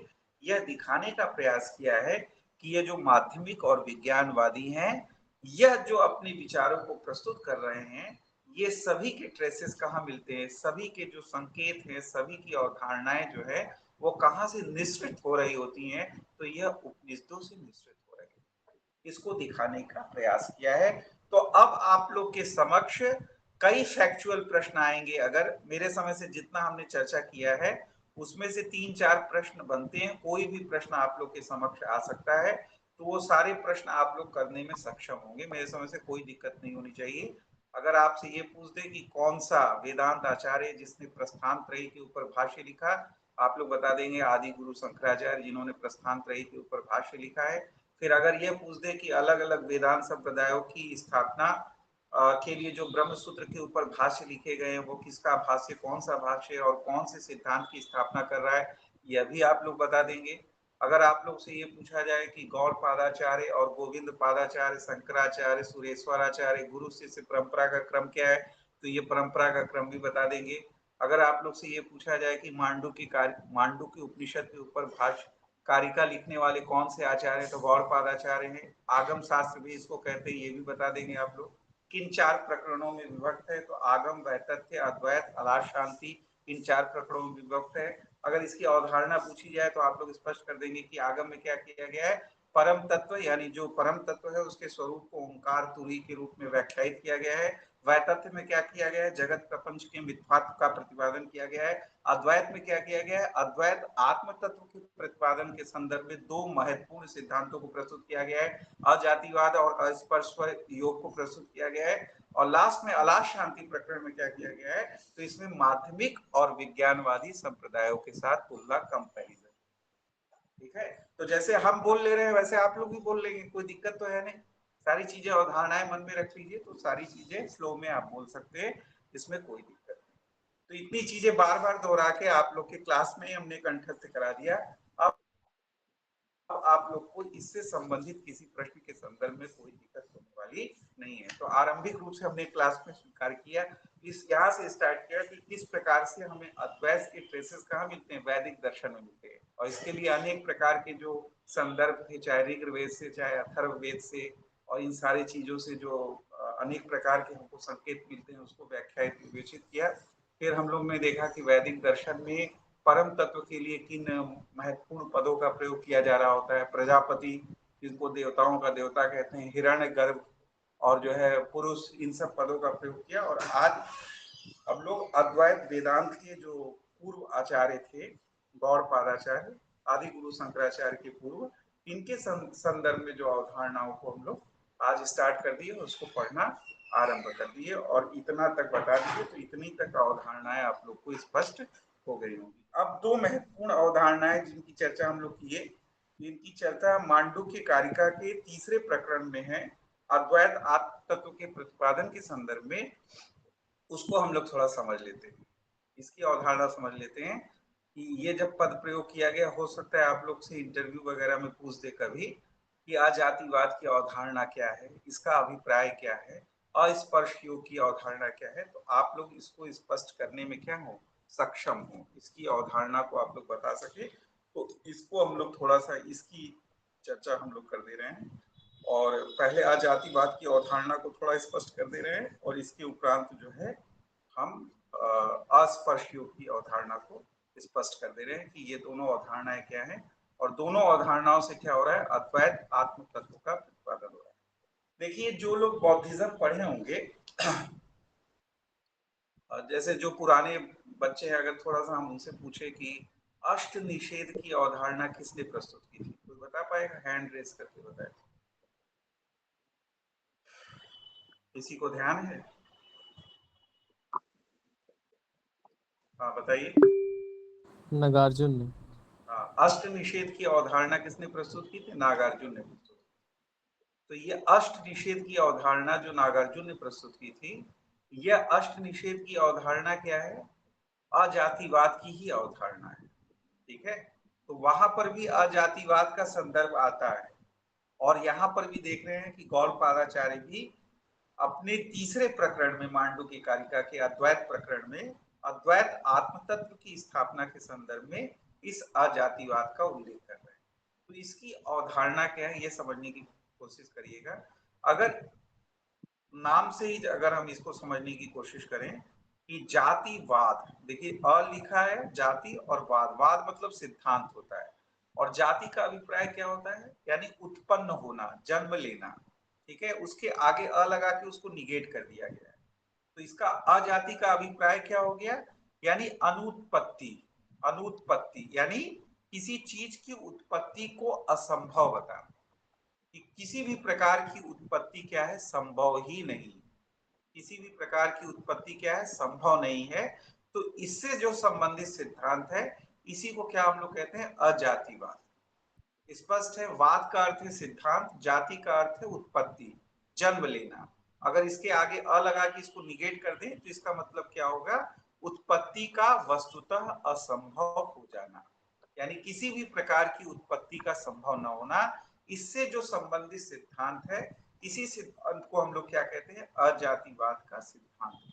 यह दिखाने का प्रयास किया है कि ये जो माध्यमिक और विज्ञानवादी हैं, यह जो अपने विचारों को प्रस्तुत कर रहे हैं, ये सभी के ट्रेसेस कहाँ मिलते हैं, सभी के जो संकेत हैं, सभी की अवधारणाएं जो है वो कहाँ से निश्चित हो रही होती हैं, तो यह उपनिषदों से निश्चित हो रही है, इसको दिखाने का प्रयास किया है। तो अब आप लोग के समक्ष कई फैक्चुअल प्रश्न आएंगे। अगर मेरे समय से जितना हमने चर्चा किया है उसमें से 3-4 प्रश्न बनते हैं, कोई भी प्रश्न आप लोग के समक्ष आ सकता है, तो वो सारे प्रश्न आप लोग करने में सक्षम होंगे, मेरे समय से कोई दिक्कत नहीं होनी चाहिए। अगर आपसे ये पूछ दे कि कौन सा वेदांत आचार्य जिसने प्रस्थान त्रयी के ऊपर भाष्य लिखा, आप लोग बता देंगे आदि गुरु शंकराचार्य जिन्होंने प्रस्थान त्रयी के ऊपर भाष्य लिखा है। फिर अगर ये पूछ दे कि अलग अलग वेदांत संप्रदायों की स्थापना के लिए जो ब्रह्म सूत्र के ऊपर भाष्य लिखे गए हैं, वो किसका भाष्य, कौन सा भाष्य और कौन से सिद्धांत की स्थापना कर रहा है, यह भी आप लोग बता देंगे। अगर आप लोग से ये पूछा जाए कि गौड़ पादाचार्य और गोविंद पादाचार्य, शंकराचार्य, सुरेश्वराचार्य, गुरु शिष्य परंपरा का क्रम क्या है, तो ये परंपरा का क्रम भी बता देंगे। अगर आप लोग से ये पूछा जाए कि मांडुक्य उपनिषद के ऊपर भाष्य कारिका लिखने वाले कौन से आचार्य हैं, तो गौड़ पादाचार्य हैं। आगम शास्त्र भी इसको कहते हैं, ये भी बता देंगे आप लोग। किन 4 प्रकरणों में विभक्त है, तो आगम, वैतथ्य, अद्वैत, अलाप शांति, इन 4 प्रकरणों में विभक्त है। अगर इसकी अवधारणा पूछी जाए तो आप लोग स्पष्ट कर देंगे कि आगम में क्या किया गया है, परम तत्व यानी जो परम तत्व है उसके स्वरूप को ओंकार तुरी के रूप में व्याख्यायित किया गया है। वैतथ्य में क्या किया गया है, जगत प्रपंच के मिथ्यात्व का प्रतिपादन किया गया है। अद्वैत में क्या किया गया है, अद्वैत आत्म तत्व के प्रतिपादन के संदर्भ में 2 महत्वपूर्ण सिद्धांतों को प्रस्तुत किया गया है, अजातिवाद और अस्पर्शवर योग को प्रस्तुत किया गया है। और लास्ट में अलाप शांति प्रकरण में क्या किया गया है, तो इसमें माध्यमिक और विज्ञानवादी संप्रदायों के साथ तुलना, कंपैरिजन। ठीक है, तो जैसे हम बोल ले रहे हैं वैसे आप लोग भी बोल लेंगे, कोई दिक्कत तो है नहीं। सारी चीजें अवधारणाएं मन में रख लीजिए, तो सारी चीजें फ्लो में आप बोल सकते हैं, इसमें कोई दिक्कत नहीं। तो इतनी चीजें बार बार दोहरा के आप लोग के क्लास में ही हमने कंठस्थ करा दिया। अब आप लोग को इससे संबंधित किसी प्रश्न के संदर्भ में कोई दिक्कत होने वाली नहीं है। तो आरंभिक रूप से हमने क्लास में स्वीकार किया, इस यहाँ से स्टार्ट किया कि किस प्रकार से हमें अद्वैत के ट्रेसेस कहाँ मिलते हैं, वैदिक दर्शन में मिलते हैं। और इसके लिए अनेक प्रकार के जो संदर्भ थे, चाहे ऋग्वेद से, चाहे अथर्ववेद से, और इन सारी चीजों से जो अनेक प्रकार के हमको संकेत मिलते हैं, उसको व्याख्यायित विवेचित किया। फिर हम लोग ने देखा कि वैदिक दर्शन में परम तत्व के लिए किन महत्वपूर्ण पदों का प्रयोग किया जा रहा होता है, प्रजापति जिनको देवताओं का देवता कहते हैं, हिरण्य गर्भ और जो है पुरुष, इन सब पदों का प्रयोग किया। और आज हम लोग अद्वैत वेदांत के जो पूर्व आचार्य थे, गौड़ पादाचार्य, आदि गुरु शंकराचार्य के पूर्व, इनके संदर्भ में जो अवधारणाओं को हम लोग आज स्टार्ट कर दिए, उसको पढ़ना आरंभ कर दिए और इतना तक बता दिए। तो इतनी तक अवधारणाएं आप लोग को स्पष्ट हो गई होंगी। अब 2 महत्वपूर्ण अवधारणाएं जिनकी चर्चा हम लोग किए, इनकी चर्चा मांडुक्य कारिका के तीसरे प्रकरण में है, अद्वैत आत्म तत्व के प्रतिपादन के संदर्भ में। उसको हम लोग थोड़ा समझ लेते हैं, इसकी अवधारणा समझ लेते हैं कि ये जब पद प्रयोग किया गया, हो सकता है आप लोग से इंटरव्यू वगैरह में पूछ दे कभी कि अजातिवाद की अवधारणा क्या है, इसका अभिप्राय क्या है, अस्पर्श योग की अवधारणा क्या है, तो आप लोग इसको स्पष्ट करने में क्या हो, सक्षम हो, इसकी अवधारणा को आप लोग बता सके। तो इसको हम लोग थोड़ा सा इसकी चर्चा हम लोग कर दे रहे हैं, और पहले अजातिवाद की अवधारणा को थोड़ा स्पष्ट कर दे रहे हैं, और इसके उपरांत जो है हम अस्पर्श योग की अवधारणा को स्पष्ट कर दे रहे हैं कि ये दोनों अवधारणाएं क्या हैं, और दोनों अवधारणाओं से क्या हो रहा है, अद्वैत आत्म तत्व का देखिए जो लोग बौद्धिज्म पढ़े होंगे, जैसे जो पुराने बच्चे हैं, अगर थोड़ा सा हम उनसे पूछे कि अष्ट निषेध की अवधारणा किसने प्रस्तुत की थी, कोई बता पाएगा? हैंड रेस करके बताए। किसी को ध्यान है? हाँ बताइए। नागार्जुन ने। हाँ, अष्ट निषेध की अवधारणा किसने प्रस्तुत की थी? नागार्जुन ने प्रस्तुत। तो ये अष्ट निषेध की अवधारणा जो नागार्जुन ने प्रस्तुत की थी, यह अष्ट निषेध की अवधारणा क्या है? अजातिवाद की ही अवधारणा है। ठीक है, तो वहां पर भी अजातिवाद का संदर्भ आता है। और यहाँ पर भी देख रहे हैं कि गौड़पादाचार्य भी अपने तीसरे प्रकरण में, मांडुक्य कारिका के अद्वैत प्रकरण में, अद्वैत आत्म तत्व की स्थापना के संदर्भ में इस अजातिवाद का उल्लेख कर रहे हैं। तो इसकी अवधारणा क्या है, ये समझने की कोशिश करिएगा। अगर नाम से ही अगर हम इसको समझने की कोशिश करें कि जातिवाद, देखिए अ लिखा है जाति और वाद, वाद मतलब सिद्धांत होता है, और जाति का अभिप्राय क्या होता है? यानी उत्पन्न होना, जन्म लेना। ठीक है, उसके आगे अ लगा के उसको निगेट कर दिया गया है। तो इसका अजाति का अभिप्राय क्या हो गया? यानी अनुत्पत्ति। अनुत्पत्ति यानी किसी चीज की उत्पत्ति को असंभव बताना, कि किसी भी प्रकार की उत्पत्ति क्या है? संभव ही नहीं। किसी भी प्रकार की उत्पत्ति क्या है? संभव नहीं है। तो इससे जो संबंधित सिद्धांत है, इसी को क्या हम लोग कहते हैं? अजातिवाद। स्पष्ट है? वाद का अर्थ है सिद्धांत, जाति का अर्थ है उत्पत्ति, जन्म लेना। अगर इसके आगे अ लगा के इसको निगेट कर दें तो इसका मतलब क्या होगा? उत्पत्ति का वस्तुतः असंभव हो जाना, यानी किसी भी प्रकार की उत्पत्ति का संभव न होना। इससे जो संबंधित सिद्धांत है, इसी सिद्धांत को हम लोग क्या कहते हैं? अजातिवाद का सिद्धांत है।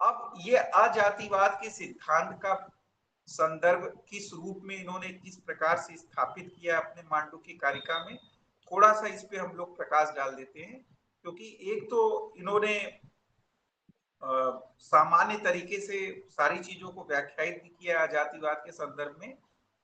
अब ये अजातिवाद के सिद्धांत का संदर्भ किस रूप में इन्होंने किस प्रकार से स्थापित किया अपने मांडुक्य कारिका में, थोड़ा सा इस पे हम लोग प्रकाश डाल देते हैं। क्योंकि एक तो इन्होंने सामान्य तरीके से सारी चीजों को व्याख्यायित भी किया जातिवाद के संदर्भ में।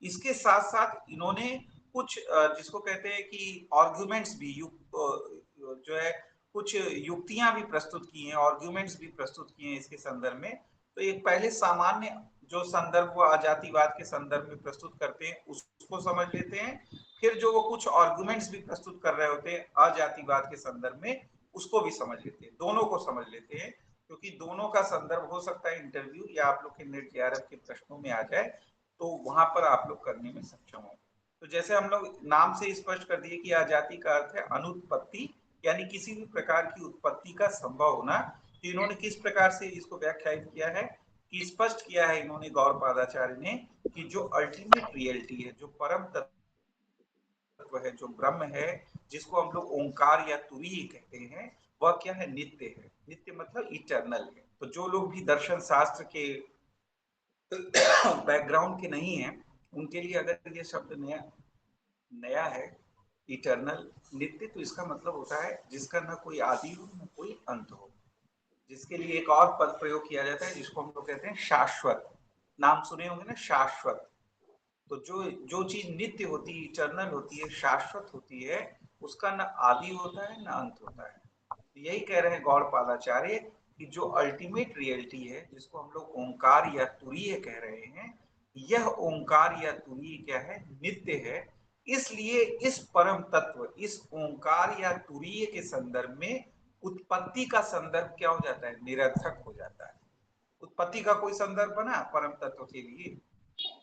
इसके साथ साथ इन्होंने कुछ जिसको कहते हैं कि आर्गुमेंट्स भी जो है कुछ युक्तियां भी प्रस्तुत की हैं, आर्गुमेंट्स भी प्रस्तुत किए हैं इसके संदर्भ में। तो एक पहले सामान्य जो संदर्भ वो अजातिवाद के संदर्भ में प्रस्तुत करते हैं उसको समझ लेते हैं। फिर जो वो कुछ आर्गुमेंट्स भी प्रस्तुत कर रहे होते हैं अजातिवाद के संदर्भ में, उसको भी समझ लेते हैं, दोनों को समझ लेते हैं। क्योंकि दोनों का संदर्भ हो सकता है इंटरव्यू या आप लोग के नेट जेआरएफ के प्रश्नों में आ जाए, तो वहां पर आप लोग करने में सक्षम हो। तो जैसे हम लोग नाम से स्पष्ट कर दिए कि अजाति का अर्थ है अनुत्पत्ति, यानी किसी भी प्रकार की उत्पत्ति का संभव होना। तो इन्होंने किस प्रकार से इसको व्याख्यायित किया है कि स्पष्ट किया है इन्होंने, गौड़पादाचार्य ने, कि जो अल्टीमेट रियलिटी है, जो परम तत्व है, जो ब्रह्म है, जिसको हम लोग ओंकार या तुरीय कहते हैं, वह क्या है? नित्य है। नित्य मतलब इटर्नल है। तो जो लोग भी दर्शन शास्त्र के बैकग्राउंड के नहीं है, उनके लिए अगर ये शब्द नया नया है, इटर्नल, नित्य, तो इसका मतलब होता है जिसका ना कोई आदि हो ना कोई अंत हो। जिसके लिए एक और पद प्रयोग किया जाता है जिसको हम लोग कहते हैं शाश्वत। नाम सुने होंगे ना, शाश्वत। तो जो जो चीज नित्य होती है, इटर्नल होती है, शाश्वत होती है, उसका न आदि होता है न अंत होता है। तो यही कह रहे हैं गौड़पादाचार्य कि जो अल्टीमेट रियलिटी है, जिसको हम लोग ओंकार या तुरीय कह रहे हैं, यह ओंकार या तुरीय क्या है? नित्य है। इसलिए इस परम तत्व, इस ओंकार या तुरीय के संदर्भ में उत्पत्ति का संदर्भ क्या हो जाता है? निरर्थक हो जाता है। उत्पत्ति का कोई संदर्भ बना परम तत्व के लिए?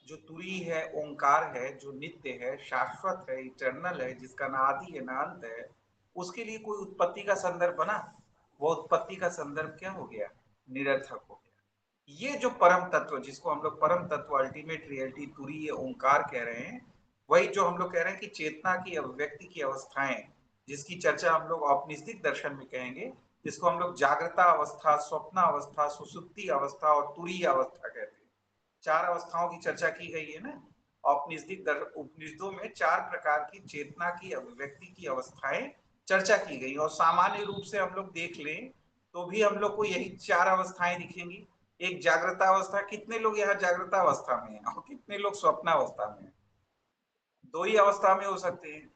जो तुरी है, ओंकार है, जो नित्य है, शाश्वत है, इटर्नल है, जिसका ना आदि है ना अंत है, उसके लिए कोई उत्पत्ति का संदर्भ बना? वो उत्पत्ति का संदर्भ क्या हो गया? निरर्थक हो गया। ये जो परम तत्व, जिसको हम लोग परम तत्व, अल्टीमेट रियलिटी, तुरीय ओंकार कह रहे हैं, वही जो हम लोग कह रहे हैं कि चेतना की अभिव्यक्ति की अवस्थाएं, जिसकी चर्चा हम लोग औपनिषदिक दर्शन में कहेंगे, जिसको हम लोग जागृता अवस्था, स्वप्न अवस्था, सुसुप्ति अवस्था और तुरीय अवस्था कहते हैं। चार अवस्थाओं की चर्चा की गई है ना औपनिषदिक उपनिषदों में। चार प्रकार की चेतना की अभिव्यक्ति की अवस्थाएं चर्चा की गई, और सामान्य रूप से हम लोग देख लें तो भी हम लोग को यही चार अवस्थाएं दिखेंगी। एक जागृत अवस्था, कितने लोग यहाँ जागृत अवस्था में हैं और कितने लोग स्वप्न अवस्था में हैं? दो ही अवस्था में हो सकते हैं,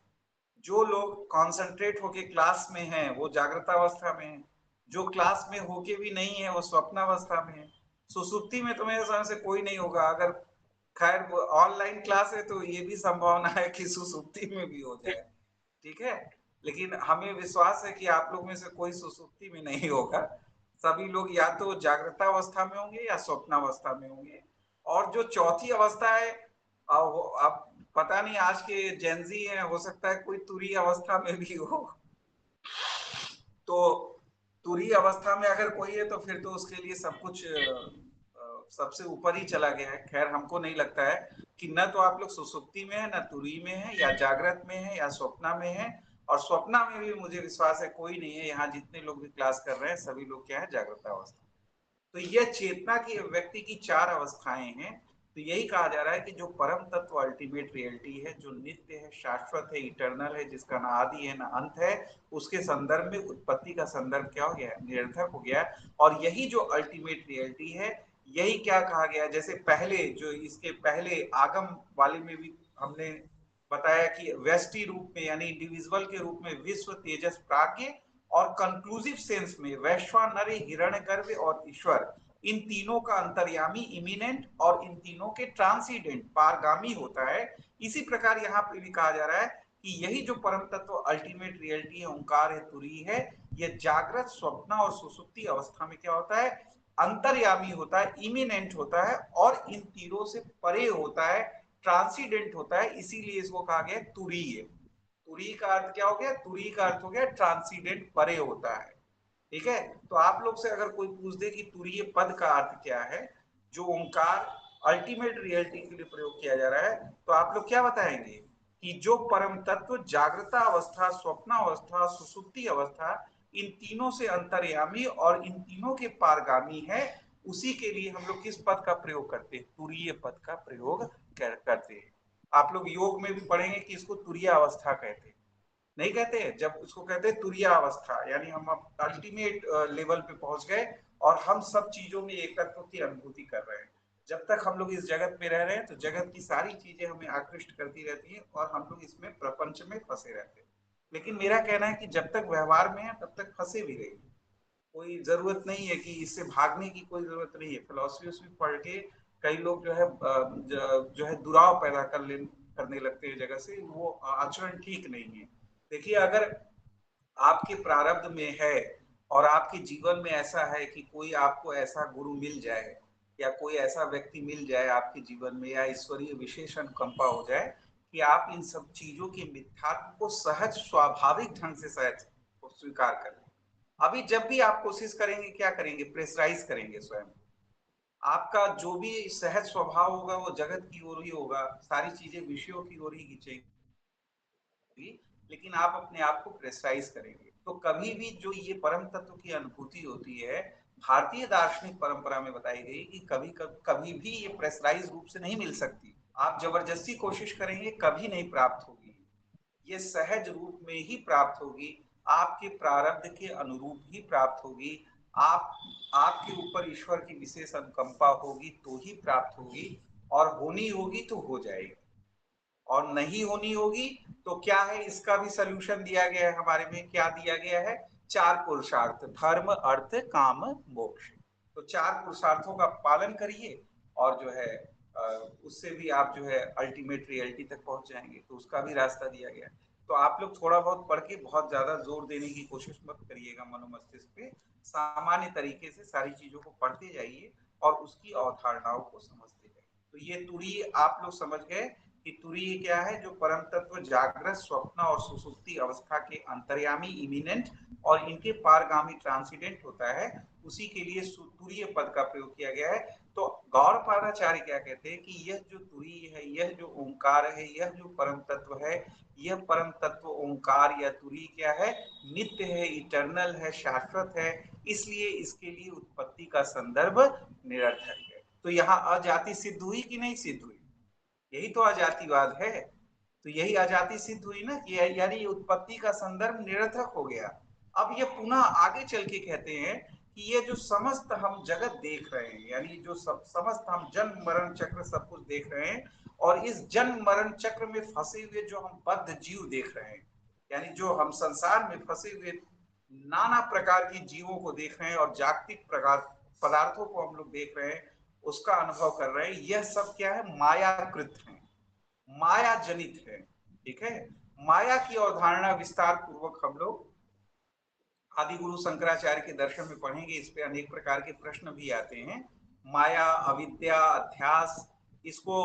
जो लोग कॉन्सेंट्रेट होके क्लास में हैं वो जागृतावस्था में है, जो क्लास में होके भी नहीं है वो स्वप्नावस्था में है। सुसुप्ति में तो मेरे समझ से कोई नहीं होगा। अगर खैर ऑनलाइन क्लास है तो ये भी संभावना है कि सुसुप्ति में भी हो जाए, ठीक है। लेकिन हमें विश्वास है कि आप लोग में से कोई सुसुप्ति में नहीं होगा। सभी लोग या तो जागृतावस्था में होंगे या स्वप्नावस्था में होंगे। और जो चौथी अवस्था है, अब पता नहीं आज के जेंजी हैं, हो सकता है कोई तुरीय अवस्था में भी हो। तो तुरीय अवस्था में अगर कोई है तो फिर तो उसके लिए सब कुछ सबसे ऊपर ही चला गया है। खैर हमको नहीं लगता है कि न तो आप लोग सुसुप्ति में है, न तुरीय में है, या जागृत में है, या स्वप्ना में है। और स्वप्ना में भी मुझे विश्वास है कोई नहीं है। यहाँ जितने लोग भी क्लास कर रहे हैं सभी लोग क्या है, जागृत अवस्था। तो यह चेतना की व्यक्ति की चार अवस्थाएं हैं। तो यही कहा जा रहा है कि जो परम तत्व अल्टीमेट रियलिटी है, जो नित्य है, शाश्वत है, इटर्नल है, जिसका ना आदि है ना अंत है, उसके संदर्भ में उत्पत्ति का संदर्भ क्या हो गया, निरर्थक हो गया। और यही जो अल्टीमेट रियलिटी है, यही क्या कहा गया, जैसे पहले जो इसके पहले आगम वाले में भी हमने बताया कि व्यष्टि रूप में यानी इंडिविजुअल के रूप में विश्व, तेजस, प्राज्ञ, और कंक्लूसिव सेंस में वैश्वानर, हिरण्यगर्भ और ईश्वर, इन तीनों का अंतर्यामी, इमिनेंट, और इन तीनों के ट्रांसीडेंट, पारगामी होता है। इसी प्रकार यहाँ पे भी कहा जा रहा है कि यही जो परम तत्व अल्टीमेट रियलिटी है, ओंकार है, तुरी है, यह जागृत, स्वप्न और सुसुप्ति अवस्था में क्या होता है, अंतर्यामी होता है, इमिनेंट होता है, और इन तीनों से परे होता है, ट्रांसीडेंट होता है। इसीलिए इसको कहा गया तुरीय। तुरी का अर्थ क्या हो गया, तुरी का अर्थ हो गया ट्रांसीडेंट, परे होता है, ठीक है। तो आप लोग से अगर कोई पूछ दे कि तुरीय पद का अर्थ क्या है, जो ओंकार अल्टीमेट रियलिटी के लिए प्रयोग किया जा रहा है, तो आप लोग क्या बताएंगे कि जो परम तत्व जागृता अवस्था, स्वप्नावस्था, सुसुप्ति अवस्था, इन तीनों से अंतर्यामी और इन तीनों के पारगामी है, उसी के लिए हम लोग किस पद का प्रयोग करते हैं, तुरीय पद का प्रयोग करते हैं। आप लोग योग में भी पढ़ेंगे कि इसको तुरीय अवस्था कहते हैं, नहीं कहते हैं। जब उसको कहते हैं तुरीया अवस्था, यानी हम अल्टीमेट लेवल पे पहुंच गए और हम सब चीजों में एकत्व की अनुभूति कर रहे हैं। जब तक हम लोग इस जगत में रह रहे हैं तो जगत की सारी चीजें हमें आकृष्ट करती रहती हैं और हम लोग इसमें प्रपंच में फंसे रहते हैं। लेकिन मेरा कहना है कि जब तक व्यवहार में है तब तक फंसे भी रहिए। कोई जरूरत नहीं है कि इससे भागने की, कोई जरूरत नहीं है। फिलोसफी पढ़ के कई लोग जो है जो है दुराव पैदा करने लगते हैं जगह से, वो आचरण ठीक नहीं है। देखिए, अगर आपके प्रारब्ध में है और आपके जीवन में ऐसा है कि कोई आपको ऐसा गुरु मिल जाए या कोई ऐसा व्यक्ति मिल जाए आपके जीवन में, या ईश्वरीय विशेष अनुकंपा हो जाए कि आप इन सब चीजों के मिथ्यात्व को सहज स्वाभाविक ढंग से सहज स्वीकार कर लें। अभी जब भी आप कोशिश करेंगे, क्या करेंगे, प्रेशराइज करेंगे स्वयं। आपका जो भी सहज स्वभाव होगा वो जगत की ओर ही होगा, सारी चीजें विषयों की ओर ही खींचेंगी, लेकिन आप अपने आप को प्रेशराइज करेंगे। तो कभी भी जो ये परम तत्व की अनुभूति होती है, भारतीय दार्शनिक परंपरा में बताई गई कि कभी भी ये प्रेशराइज रूप से नहीं मिल सकती। आप जबरदस्ती कोशिश करेंगे कभी नहीं प्राप्त होगी, ये सहज रूप में ही प्राप्त होगी, आपके प्रारब्ध के अनुरूप ही प्राप्त होगी। आप आपके ऊपर ईश्वर की विशेष अनुकंपा होगी तो ही प्राप्त होगी, और होनी होगी तो हो जाएगी, और नहीं होनी होगी तो क्या है, इसका भी सलूशन दिया गया है हमारे में। क्या दिया गया है, चार पुरुषार्थ, धर्म, अर्थ, काम, मोक्ष। तो चार पुरुषार्थों का पालन करिए और जो है उससे भी आप जो है अल्टीमेट रियलिटी तक पहुंच जाएंगे। तो उसका भी रास्ता दिया गया है। तो आप लोग थोड़ा बहुत पढ़ के बहुत ज्यादा जोर देने की कोशिश मत करिएगा मनोमस्तिष्क पे, सामान्य तरीके से सारी चीजों को पढ़ते जाइए और उसकी अवधारणाओं को समझते जाइए। तो ये तुरीय आप लोग समझ गए कि तुरीय क्या है, जो परम तत्व जागृत, स्वप्न और सुसुप्ति अवस्था के अंतर्यामी, इमिनेंट, और इनके पारगामी, ट्रांसीडेंट होता है, उसी के लिए तुरीय पद का प्रयोग किया गया है। तो गौड़पादाचार्य क्या कहते हैं कि यह जो तुरीय है, यह जो ओंकार है, यह जो परम तत्व है, यह परम तत्व ओंकार या तुरीय क्या है, नित्य है, इटर्नल है, शाश्वत है, इसलिए इसके लिए उत्पत्ति का संदर्भ निरर्थक है। तो यहाँ अजाति सिद्ध हुई कि नहीं सिद्ध हुई, यही तो अजातिवाद है। तो यही अजाति सिद्ध हुई ना कि यानी उत्पत्ति का संदर्भ निरर्थक हो गया। अब ये पुनः आगे चल के कहते हैं कि ये जो समस्त हम जगत देख रहे हैं, यानी जो समस्त हम जन्म मरण चक्र सब कुछ देख रहे हैं, और इस जन्म मरण चक्र में फंसे हुए जो हम बद्ध जीव देख रहे हैं, यानी जो हम संसार में फंसे हुए नाना प्रकार की जीवों को देख रहे हैं और जागतिक प्रकार पदार्थों को हम लोग देख रहे हैं, उसका अनुभव कर रहे हैं, यह सब क्या है? मायाकृत है, माया जनित है। ठीक है, माया की अवधारणा विस्तार पूर्वक हम लोग आदि गुरु शंकराचार्य के दर्शन में पढ़ेंगे। इस पे अनेक प्रकार के प्रश्न भी आते हैं। माया, अविद्या, अध्यास, इसको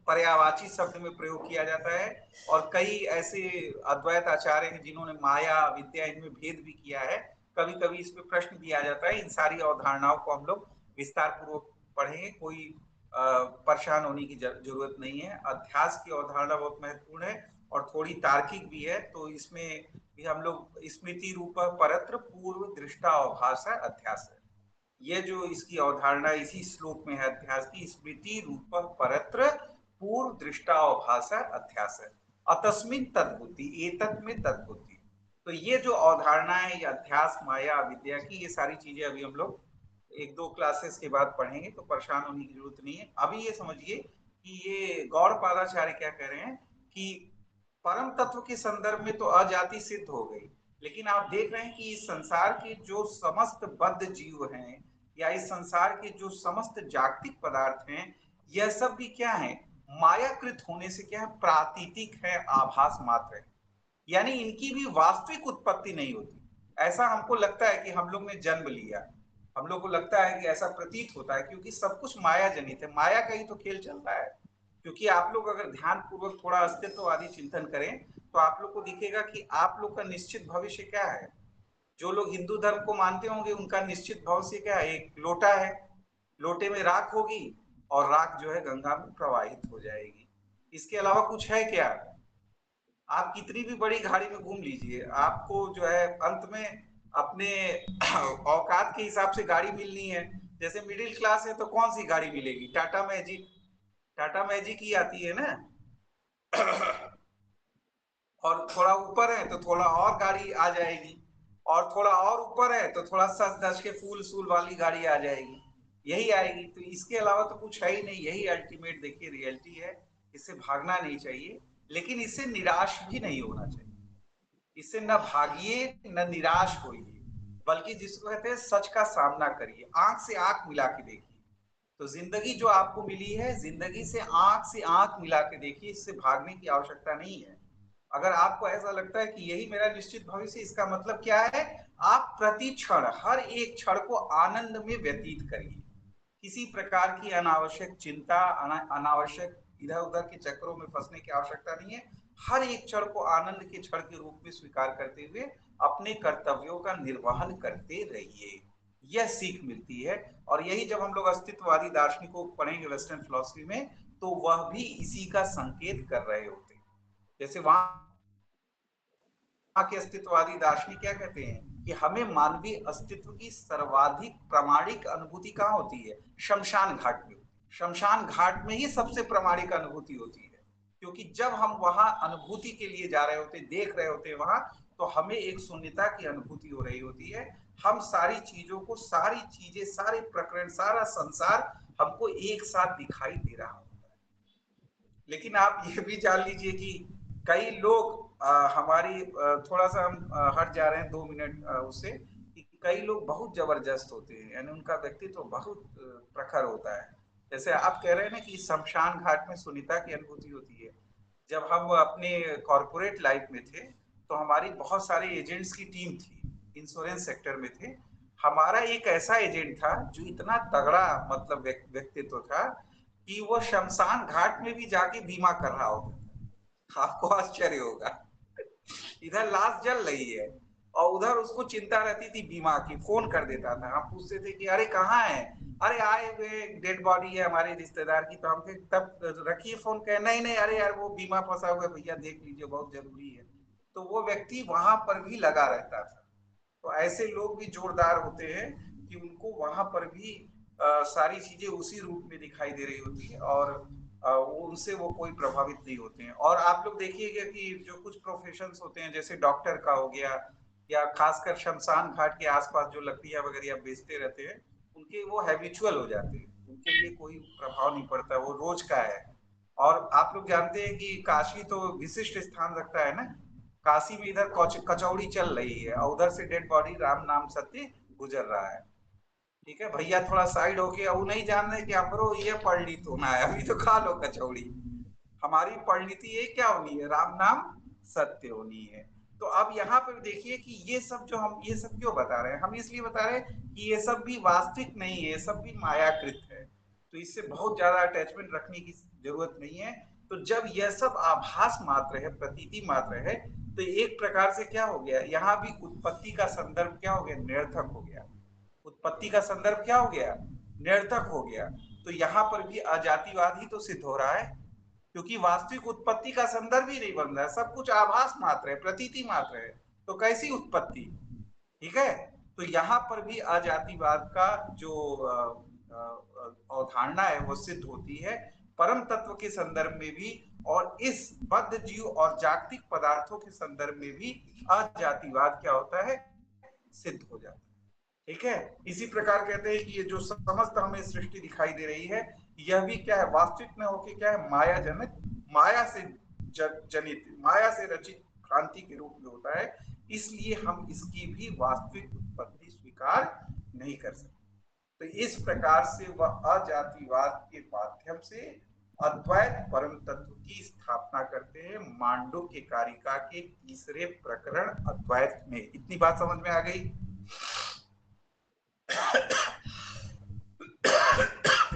पर्यायवाची शब्द में प्रयोग किया जाता है और कई ऐसे अद्वैत आचार्य हैं जिन्होंने माया, अविद्या इनमें भेद भी किया है। कभी कभी इस पे प्रश्न भी आ जाता है। इन सारी अवधारणाओं को हम लोग विस्तार पूर्वक पढ़ेंगे, कोई परेशान होने की जरूरत नहीं है। अध्यास की अवधारणा बहुत महत्वपूर्ण है और थोड़ी तार्किक भी है, तो इसमें भी हम लोग स्मृति रूप परत्र पूर्व दृष्टा अभास अध्यास है। ये जो इसकी अवधारणा इसी श्लोक में है अध्यास की, स्मृति रूप परत्र पूर्व दृष्टा अभास अध्यास है। अतस्मिन तद्बुद्धि, एतत् में तद्बुद्धि। तो ये जो अवधारणा है, ये अध्यास, माया, विद्या की, ये सारी चीजें अभी हम लोग एक दो क्लासेस के बाद पढ़ेंगे, तो परेशान होने की जरूरत नहीं है। अभी ये समझिए कि ये गौड़पादाचार्य क्या कह रहे हैं कि परम तत्व के संदर्भ में तो अजाति सिद्ध हो गई, लेकिन आप देख रहे हैं कि इस संसार के जो समस्त बद्ध जीव हैं या इस संसार के जो समस्त जागतिक पदार्थ हैं, यह सब भी क्या है? मायाकृत होने से क्या है? प्रातीतिक है, आभास मात्र है। यानी इनकी भी वास्तविक उत्पत्ति नहीं होती। ऐसा हमको लगता है कि हम लोग ने जन्म लिया, हम लोग को लगता है कि ऐसा प्रतीत होता है, क्योंकि सब कुछ माया जनित है, माया का ही तो खेल चलता है। क्योंकि आप लोग अगर ध्यान पूर्वक थोड़ा अस्तित्ववादी चिंतन करें तो आप लोग को दिखेगा कि आप लोग का निश्चित भविष्य क्या है। जो लोग हिंदू धर्म को मानते होंगे उनका निश्चित भविष्य क्या है? एक लोटा है, लोटे में राख होगी और राख जो है गंगा में प्रवाहित हो जाएगी। इसके अलावा कुछ है क्या? आप कितनी भी बड़ी गाड़ी में घूम लीजिए, आपको जो है अंत में अपने औकात के हिसाब से गाड़ी मिलनी है। जैसे मिडिल क्लास है तो कौन सी गाड़ी मिलेगी? टाटा मैजिक, टाटा मैजिक ही आती है ना। और थोड़ा ऊपर है तो थोड़ा और गाड़ी आ जाएगी, और थोड़ा और ऊपर है तो थोड़ा सच धज के फूल सूल वाली गाड़ी आ जाएगी, यही आएगी। तो इसके अलावा तो कुछ है ही नहीं, यही अल्टीमेट देखिए रियलिटी है। इससे भागना नहीं चाहिए, लेकिन इससे निराश भी नहीं होना चाहिए। इससे न भागिए न निराश होइए, बल्कि जिसको कहते हैं सच का सामना करिए, आंख से आंख मिला के देखिए। तो जिंदगी जो आपको मिली है, जिंदगी से आंख मिला के देखिए, इससे भागने की आवश्यकता नहीं है। अगर आपको ऐसा लगता है कि यही मेरा निश्चित भविष्य, इसका मतलब क्या है? आप प्रति क्षण, हर एक क्षण को आनंद में व्यतीत करिए। किसी प्रकार की अनावश्यक चिंता, अनावश्यक इधर उधर के चक्करों में फंसने की आवश्यकता नहीं है। हर एक क्षण को आनंद के क्षण के रूप में स्वीकार करते हुए अपने कर्तव्यों का निर्वहन करते रहिए। यह सीख मिलती है। और यही जब हम लोग अस्तित्ववादी दार्शनिकों को पढ़ेंगे वेस्टर्न फिलॉसफी में, तो वह भी इसी का संकेत कर रहे होते हैं। जैसे वहां के अस्तित्ववादी दार्शनिक क्या कहते हैं कि हमें मानवीय अस्तित्व की सर्वाधिक प्रामाणिक अनुभूति कहाँ होती है? शमशान घाट में। शमशान घाट में ही सबसे प्रामाणिक अनुभूति होती है, क्योंकि जब हम वहां अनुभूति के लिए जा रहे होते, देख रहे होते वहां, तो हमें एक शून्यता की अनुभूति हो रही होती है। हम सारी चीजों को, सारी चीजें, सारे प्रकरण, सारा संसार हमको एक साथ दिखाई दे रहा होता है। लेकिन आप ये भी जान लीजिए कि कई लोग हमारी थोड़ा सा हम हट जा रहे हैं 2 मिनट उससे, कि कई लोग बहुत जबरदस्त होते हैं, यानी उनका व्यक्तित्व तो बहुत प्रखर होता है। जैसे आप कह रहे हैं ना कि शमशान घाट में सुनीता की अनुभूति होती है। जब हम अपने कॉर्पोरेट लाइफ में थे तो हमारी बहुत सारे एजेंट्स की टीम थी, इंश्योरेंस सेक्टर में थे। हमारा एक ऐसा एजेंट था जो इतना तगड़ा मतलब व्यक्तित्व था कि वो शमशान घाट में भी जाके बीमा कर रहा होता था। आपको आश्चर्य होगा, इधर लाश जल रही है और उधर उसको चिंता रहती थी बीमा की। फोन कर देता था, हम पूछते थे कि अरे कहाँ है? अरे आए हुए डेड बॉडी है हमारे रिश्तेदार की। तो हम तब रखिए फोन, कहे नहीं नहीं, अरे यार वो बीमा फंसा हुआ है भैया, देख लीजिए बहुत जरूरी है। तो वो व्यक्ति वहां पर भी लगा रहता था। तो ऐसे लोग भी जोरदार होते हैं कि उनको वहां पर भी सारी चीजें उसी रूप में दिखाई दे रही होती है और उनसे वो कोई प्रभावित नहीं होते हैं। और आप लोग देखिएगा कि जो कुछ प्रोफेशंस होते हैं, जैसे डॉक्टर का हो गया, या खासकर शमशान घाट के आसपास जो लकड़ियां वगैरह बेचते रहते हैं, उनके वो हैबिचुअल हो जाते हैं, उनके लिए कोई प्रभाव नहीं पड़ता, वो रोज का है। और आप लोग जानते हैं कि काशी तो विशिष्ट स्थान रखता है ना। काशी में इधर कचौड़ी चल रही है और उधर से डेड बॉडी राम नाम सत्य गुजर रहा है। ठीक है भैया, थोड़ा साइड होके, वो नहीं जान रहे कि हमरो ये परिणित होना है, अभी तो खा लो कचौड़ी। हमारी परिणति ये क्या होनी है, राम नाम सत्य होनी है। तो अब यहाँ पर देखिए कि ये सब जो हम ये सब क्यों बता रहे हैं, हम इसलिए बता रहे हैं कि ये सब भी वास्तविक नहीं है, ये सब भी मायाकृत है। तो इससे बहुत ज्यादा अटैचमेंट रखने की जरूरत नहीं है। तो जब यह सब आभास मात्र है, प्रतीति मात्र है, तो एक प्रकार से क्या हो गया, यहाँ भी उत्पत्ति का संदर्भ क्या हो गया, निरर्थक हो गया। उत्पत्ति का संदर्भ क्या हो गया, निरर्थक हो गया। तो यहाँ पर भी अजातिवाद ही तो सिद्ध हो रहा है, क्योंकि वास्तविक उत्पत्ति का संदर्भ ही नहीं बन रहा है, सब कुछ आभास मात्र है, प्रतीति मात्र है। तो कैसी उत्पत्ति, ठीक है। तो यहाँ पर भी अजातिवाद का जो अवधारणा है वो सिद्ध होती है परम तत्व के संदर्भ में भी, और इस बद्ध जीव और जागतिक पदार्थों के संदर्भ में भी अजातिवाद क्या होता है, सिद्ध हो जाता है। ठीक है। इसी प्रकार कहते हैं कि ये जो समस्त हमें सृष्टि दिखाई दे रही है, यह भी क्या है, वास्तविक में होके क्या है, माया जनित, माया से जनित, माया से रचित भ्रांति के रूप में होता है। इसलिए हम इसकी भी वास्तविक उत्पत्ति स्वीकार नहीं कर सकते। तो इस प्रकार से वह अजातिवाद के माध्यम से अद्वैत परम तत्व की स्थापना करते हैं मांडुक्य कारिका के तीसरे प्रकरण अद्वैत में। इतनी बात समझ में आ गई?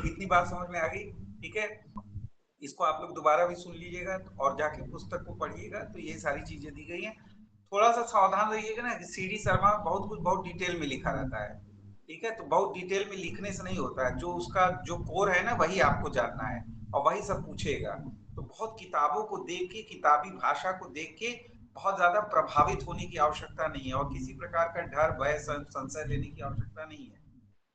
इतनी बात समझ में आ गई? ठीक है। इसको आप लोग दोबारा भी सुन लीजिएगा और जाके पुस्तक को पढ़िएगा, तो ये सारी चीजें दी गई हैं। थोड़ा सा सावधान रहिएगा ना कि सीडी शर्मा बहुत कुछ बहुत डिटेल में लिखा रहता है। ठीक है। तो बहुत डिटेल में लिखने से नहीं होता है, जो उसका जो कोर है ना वही आपको जानना है और वही सब पूछेगा। तो बहुत किताबों को देख के, किताबी भाषा को देख के बहुत ज्यादा प्रभावित होने की आवश्यकता नहीं है, और किसी प्रकार का डर, भय, संशय लेने की आवश्यकता नहीं है।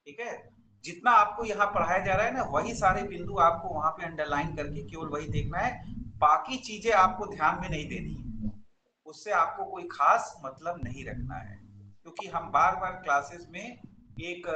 ठीक है। जितना आपको यहाँ पढ़ाया जा रहा है ना, वही सारे बिंदु आपको वहां पे अंडरलाइन करके केवल वही देखना है, बाकी चीजें आपको ध्यान में नहीं देनी है, उससे आपको कोई खास मतलब नहीं रखना है। क्योंकि हम बार बार क्लासेस में एक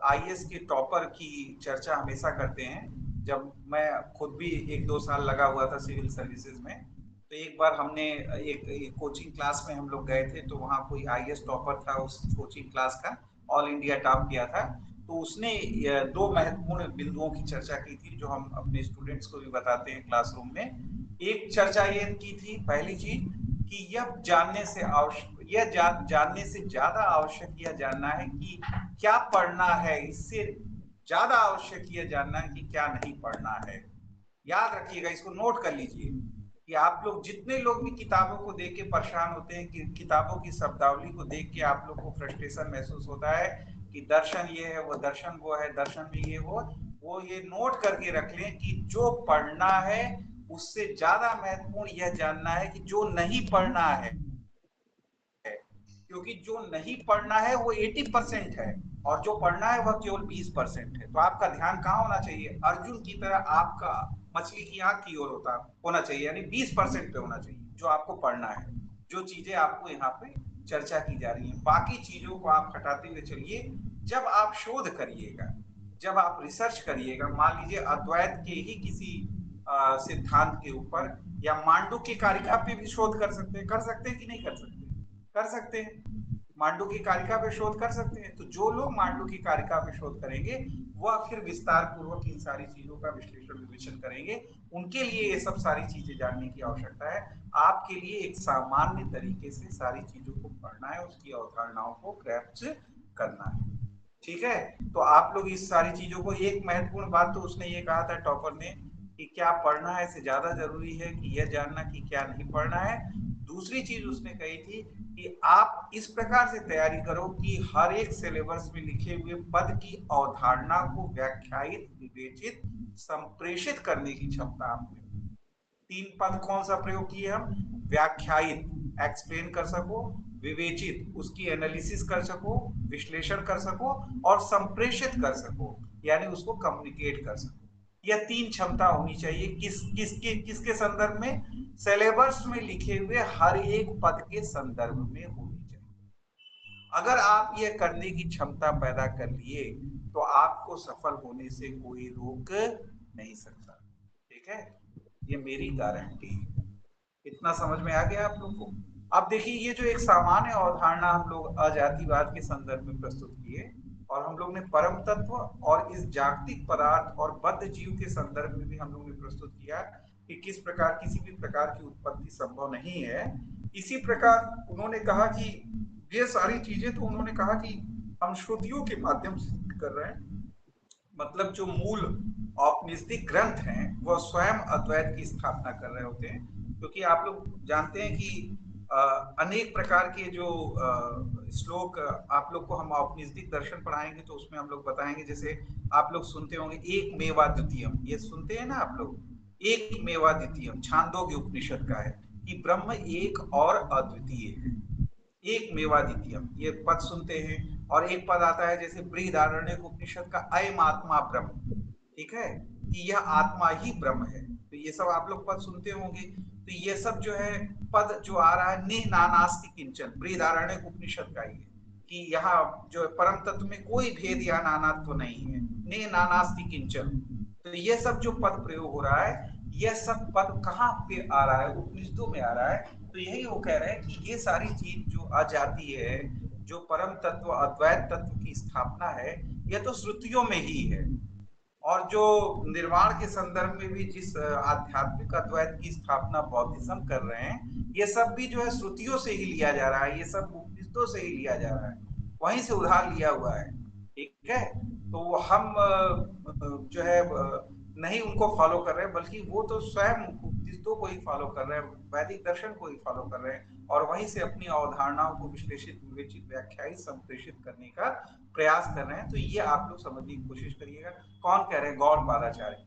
आईएएस के टॉपर की चर्चा हमेशा करते हैं। जब मैं खुद भी 1-2 साल लगा हुआ था सिविल सर्विसेज में, तो एक बार हमने एक कोचिंग क्लास में हम लोग गए थे, तो वहाँ कोई आईएएस टॉपर था उस कोचिंग क्लास का, ऑल इंडिया टॉप किया था। तो उसने 2 महत्वपूर्ण बिंदुओं की चर्चा की थी, जो हम अपने स्टूडेंट्स को भी बताते हैं क्लासरूम में। एक चर्चा ये की थी, पहली चीज कि यह जानने से आवश्यक, जानने से ज्यादा आवश्यक यह जानना है कि क्या पढ़ना है, इससे ज्यादा आवश्यक यह जानना है कि क्या नहीं पढ़ना है। याद रखिएगा, इसको नोट कर लीजिए कि आप लोग जितने लोग भी किताबों को देख के परेशान होते हैं, कि किताबों की शब्दावली को देख के आप लोग को फ्रस्ट्रेशन महसूस होता है कि दर्शन ये है, वो दर्शन वो है, दर्शन में ये वो ये नोट करके रख लें कि जो पढ़ना है उससे ज्यादा महत्वपूर्ण यह जानना है कि जो नहीं पढ़ना है। क्योंकि जो नहीं पढ़ना है वो 80% है, और जो पढ़ना है वह केवल 20% है। तो आपका ध्यान कहाँ होना चाहिए, अर्जुन की तरह आपका मछली की आंख की ओर होना चाहिए, यानी 20% पे होना चाहिए जो आपको पढ़ना है, जो चीजें आपको यहाँ पे चर्चा की जा रही है। बाकी चीजों को आप हटाते हुए चलिए। जब आप शोध करिएगा, जब आप रिसर्च करिएगा, मान लीजिए अद्वैत के ही किसी सिद्धांत के ऊपर, या मांडुक्य कारिका पे भी शोध कर सकते हैं, कि नहीं कर सकते, कर सकते हैं। मांडुक्य कारिका पे शोध कर सकते हैं। तो जो लोग मांडुक्य कारिका पे शोध करेंगे वह फिर विस्तार पूर्वक इन सारी चीजों का विश्लेषण विवेचन करेंगे। उनके लिए ये सब सारी चीजें जानने की आवश्यकता है। आपके लिए एक सामान्य तरीके से सारी चीजों को पढ़ना है, उसकी अवधारणाओं को ग्रैप्च करना है। ठीक है। तो आप लोग इस सारी चीजों को, एक महत्वपूर्ण बात तो उसने ये कहा था टॉपर ने कि क्या पढ़ना है से ज्यादा जरूरी है कि यह जानना कि क्या नहीं पढ़ना है। दूसरी चीज उसने कही थी कि आप इस प्रकार से तैयारी करो कि हर एक सिलेबस में लिखे हुए पद की अवधारणा को व्याख्यायित, विवेचित, संप्रेषित करने की क्षमता आप में। 3 पद कौन सा प्रयोग किए हम, व्याख्यायित, एक्सप्लेन कर सको, विवेचित, उसकी एनालिसिस कर सको, विश्लेषण कर सको, और संप्रेषित कर सको, यानी उसको कम्युनिकेट कर सको। यह 3 क्षमता होनी चाहिए किसके संदर्भ में, सिलेबस में लिखे हुए हर एक पद के संदर्भ में होनी चाहिए। अगर आप यह करने की क्षमता पैदा कर लिए तो आपको सफल होने से कोई रोक नहीं सकता। ठीक है। ये मेरी गारंटी है। इतना समझ में आ गया आप लोग को? अब देखिए, ये जो एक सामान्य अवधारणा हम लोग अजातिवाद के संदर्भ में प्रस्तुत किए, और हम लोग ने परम तत्व और इस जागतिक पदार्थ और बद्ध जीव के संदर्भ में भी हम लोग ने प्रस्तुत किया कि किस प्रकार किसी भी प्रकार की उत्पत्ति संभव नहीं है। इसी प्रकार उन्होंने कहा कि ये सारी चीजें तो उन्होंने कहा कि हम श्रुतियों के माध्यम से कर रहे हैं, मतलब जो मूल औपनिषदिक ग्रंथ हैं वह स्वयं अद्वैत की स्थापना कर रहे होते हैं। क्योंकि आप लोग जानते हैं कि अनेक प्रकार के जो श्लोक आप लोग को हम औपनिषदिक दर्शन पढ़ाएंगे तो उसमें हम लोग बताएंगे, जैसे आप लोग सुनते होंगे एक मेवा द्वितीयम, ये सुनते हैं ना आप लोग, एक मेवा द्वितीयम छांदोग्य उपनिषद का है कि ब्रह्म एक और अद्वितीय है, एक मेवा द्वितीयम, ये पद सुनते हैं। और एक पद आता है जैसे बृहदारण्यक उपनिषद का अयम आत्मा ब्रह्म, ठीक है, कि यह आत्मा ही ब्रह्म है। तो ये सब आप लोग पद सुनते होंगे। तो ये सब जो है पद जो आ रहा है निह नानास्ति किंचन, बृहदारण्यक उपनिषद का ही है कि यहाँ जो है परम तत्व में कोई भेद या नानात्व नहीं है, निह नानास्ति किंचन। तो ये सब जो पद प्रयोग हो रहा है, यह सब पद कहाँ पे आ रहा है? उपनिषदों में आ रहा है। तो यही वो कह रहे हैं कि ये सारी चीज जो आ जाती है, जो परम तत्व अद्वैत तत्व की स्थापना है, यह तो श्रुतियों में ही है। और जो निर्वाण के संदर्भ में भी जिस आध्यात्मिक अद्वैत की स्थापना बौद्धिज्म कर रहे हैं, ये सब भी जो है श्रुतियों से ही लिया जा रहा है, ये सब उपनिषदों से ही लिया जा रहा है, वहीं से उधार लिया हुआ है, ठीक है। तो हम जो है नहीं उनको फॉलो कर रहे हैं, बल्कि वो तो स्वयं उपनिषदों को ही फॉलो कर रहे हैं, वैदिक दर्शन को ही फॉलो कर रहे हैं, और वहीं से अपनी अवधारणाओं को विश्लेषित विवेचित व्याख्यायित संप्रेषित करने का प्रयास कर रहे हैं। तो ये आप लोग समझने की कोशिश करिएगा। कौन कह रहे हैं? गौड़पादाचार्य।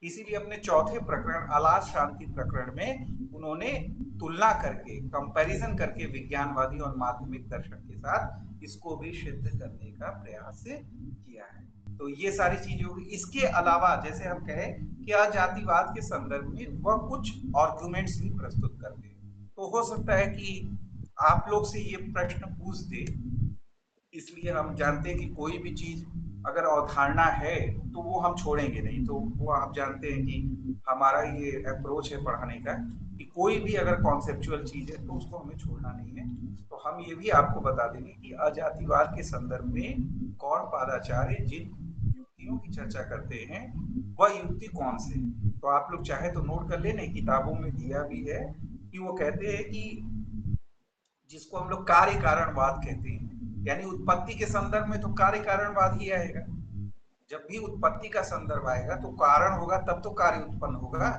इसीलिए अपने चौथे प्रकरण अलास शांति प्रकरण में उन्होंने तुलना करके, कंपैरिजन करके विज्ञानवादी और माध्यमिक दर्शन के साथ इसको भी सिद्ध करने का प्रयास किया है। तो ये सारी चीजें होगी। इसके अलावा जैसे हम कहें कि अजातिवाद के संदर्भ में वह कुछ आर्गुमेंट्स भी प्रस्तुत करते हैं। तो हो सकता है कि आप लोग से ये प्रश्न पूछ दे, इसलिए हम जानते हैं कि कोई भी चीज अगर अवधारणा है तो वो हम छोड़ेंगे नहीं। तो वो आप जानते हैं कि हमारा ये अप्रोच है पढ़ाने का कि कोई भी अगर कॉन्सेप्चुअल चीज है तो उसको हमें छोड़ना नहीं है। तो हम ये भी आपको बता देंगे कि अजातिवाद के संदर्भ में गौड़पादाचार्य जिन युक्तियों की चर्चा करते हैं वह युक्ति कौन से, तो आप लोग चाहे तो नोट कर लेने, किताबों में दिया भी है कि वो कहते हैं कि जिसको हम लोग कार्य कारणवाद कहते हैं, यानी उत्पत्ति के संदर्भ में तो कार्य कारणवाद ही आएगा। जब भी उत्पत्ति का संदर्भ आएगा तो कारण होगा, तब तो कार्य उत्पन्न होगा,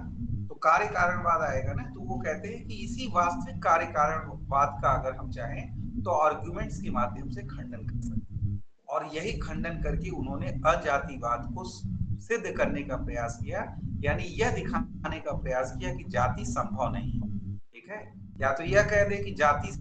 तो कार्य कारणवाद आएगा ना। तो वो कहते हैं कि इसी वास्तविक कार्य कारणवाद का अगर हम चाहें तो आर्गुमेंट्स के माध्यम से खंडन कर सकते हैं। और यही खंडन करके उन्होंने अजातिवाद को सिद्ध करने का प्रयास किया, यानी यह दिखाने का प्रयास किया कि जाति संभव नहीं है, ठीक है। या तो यह कह दे कि जाति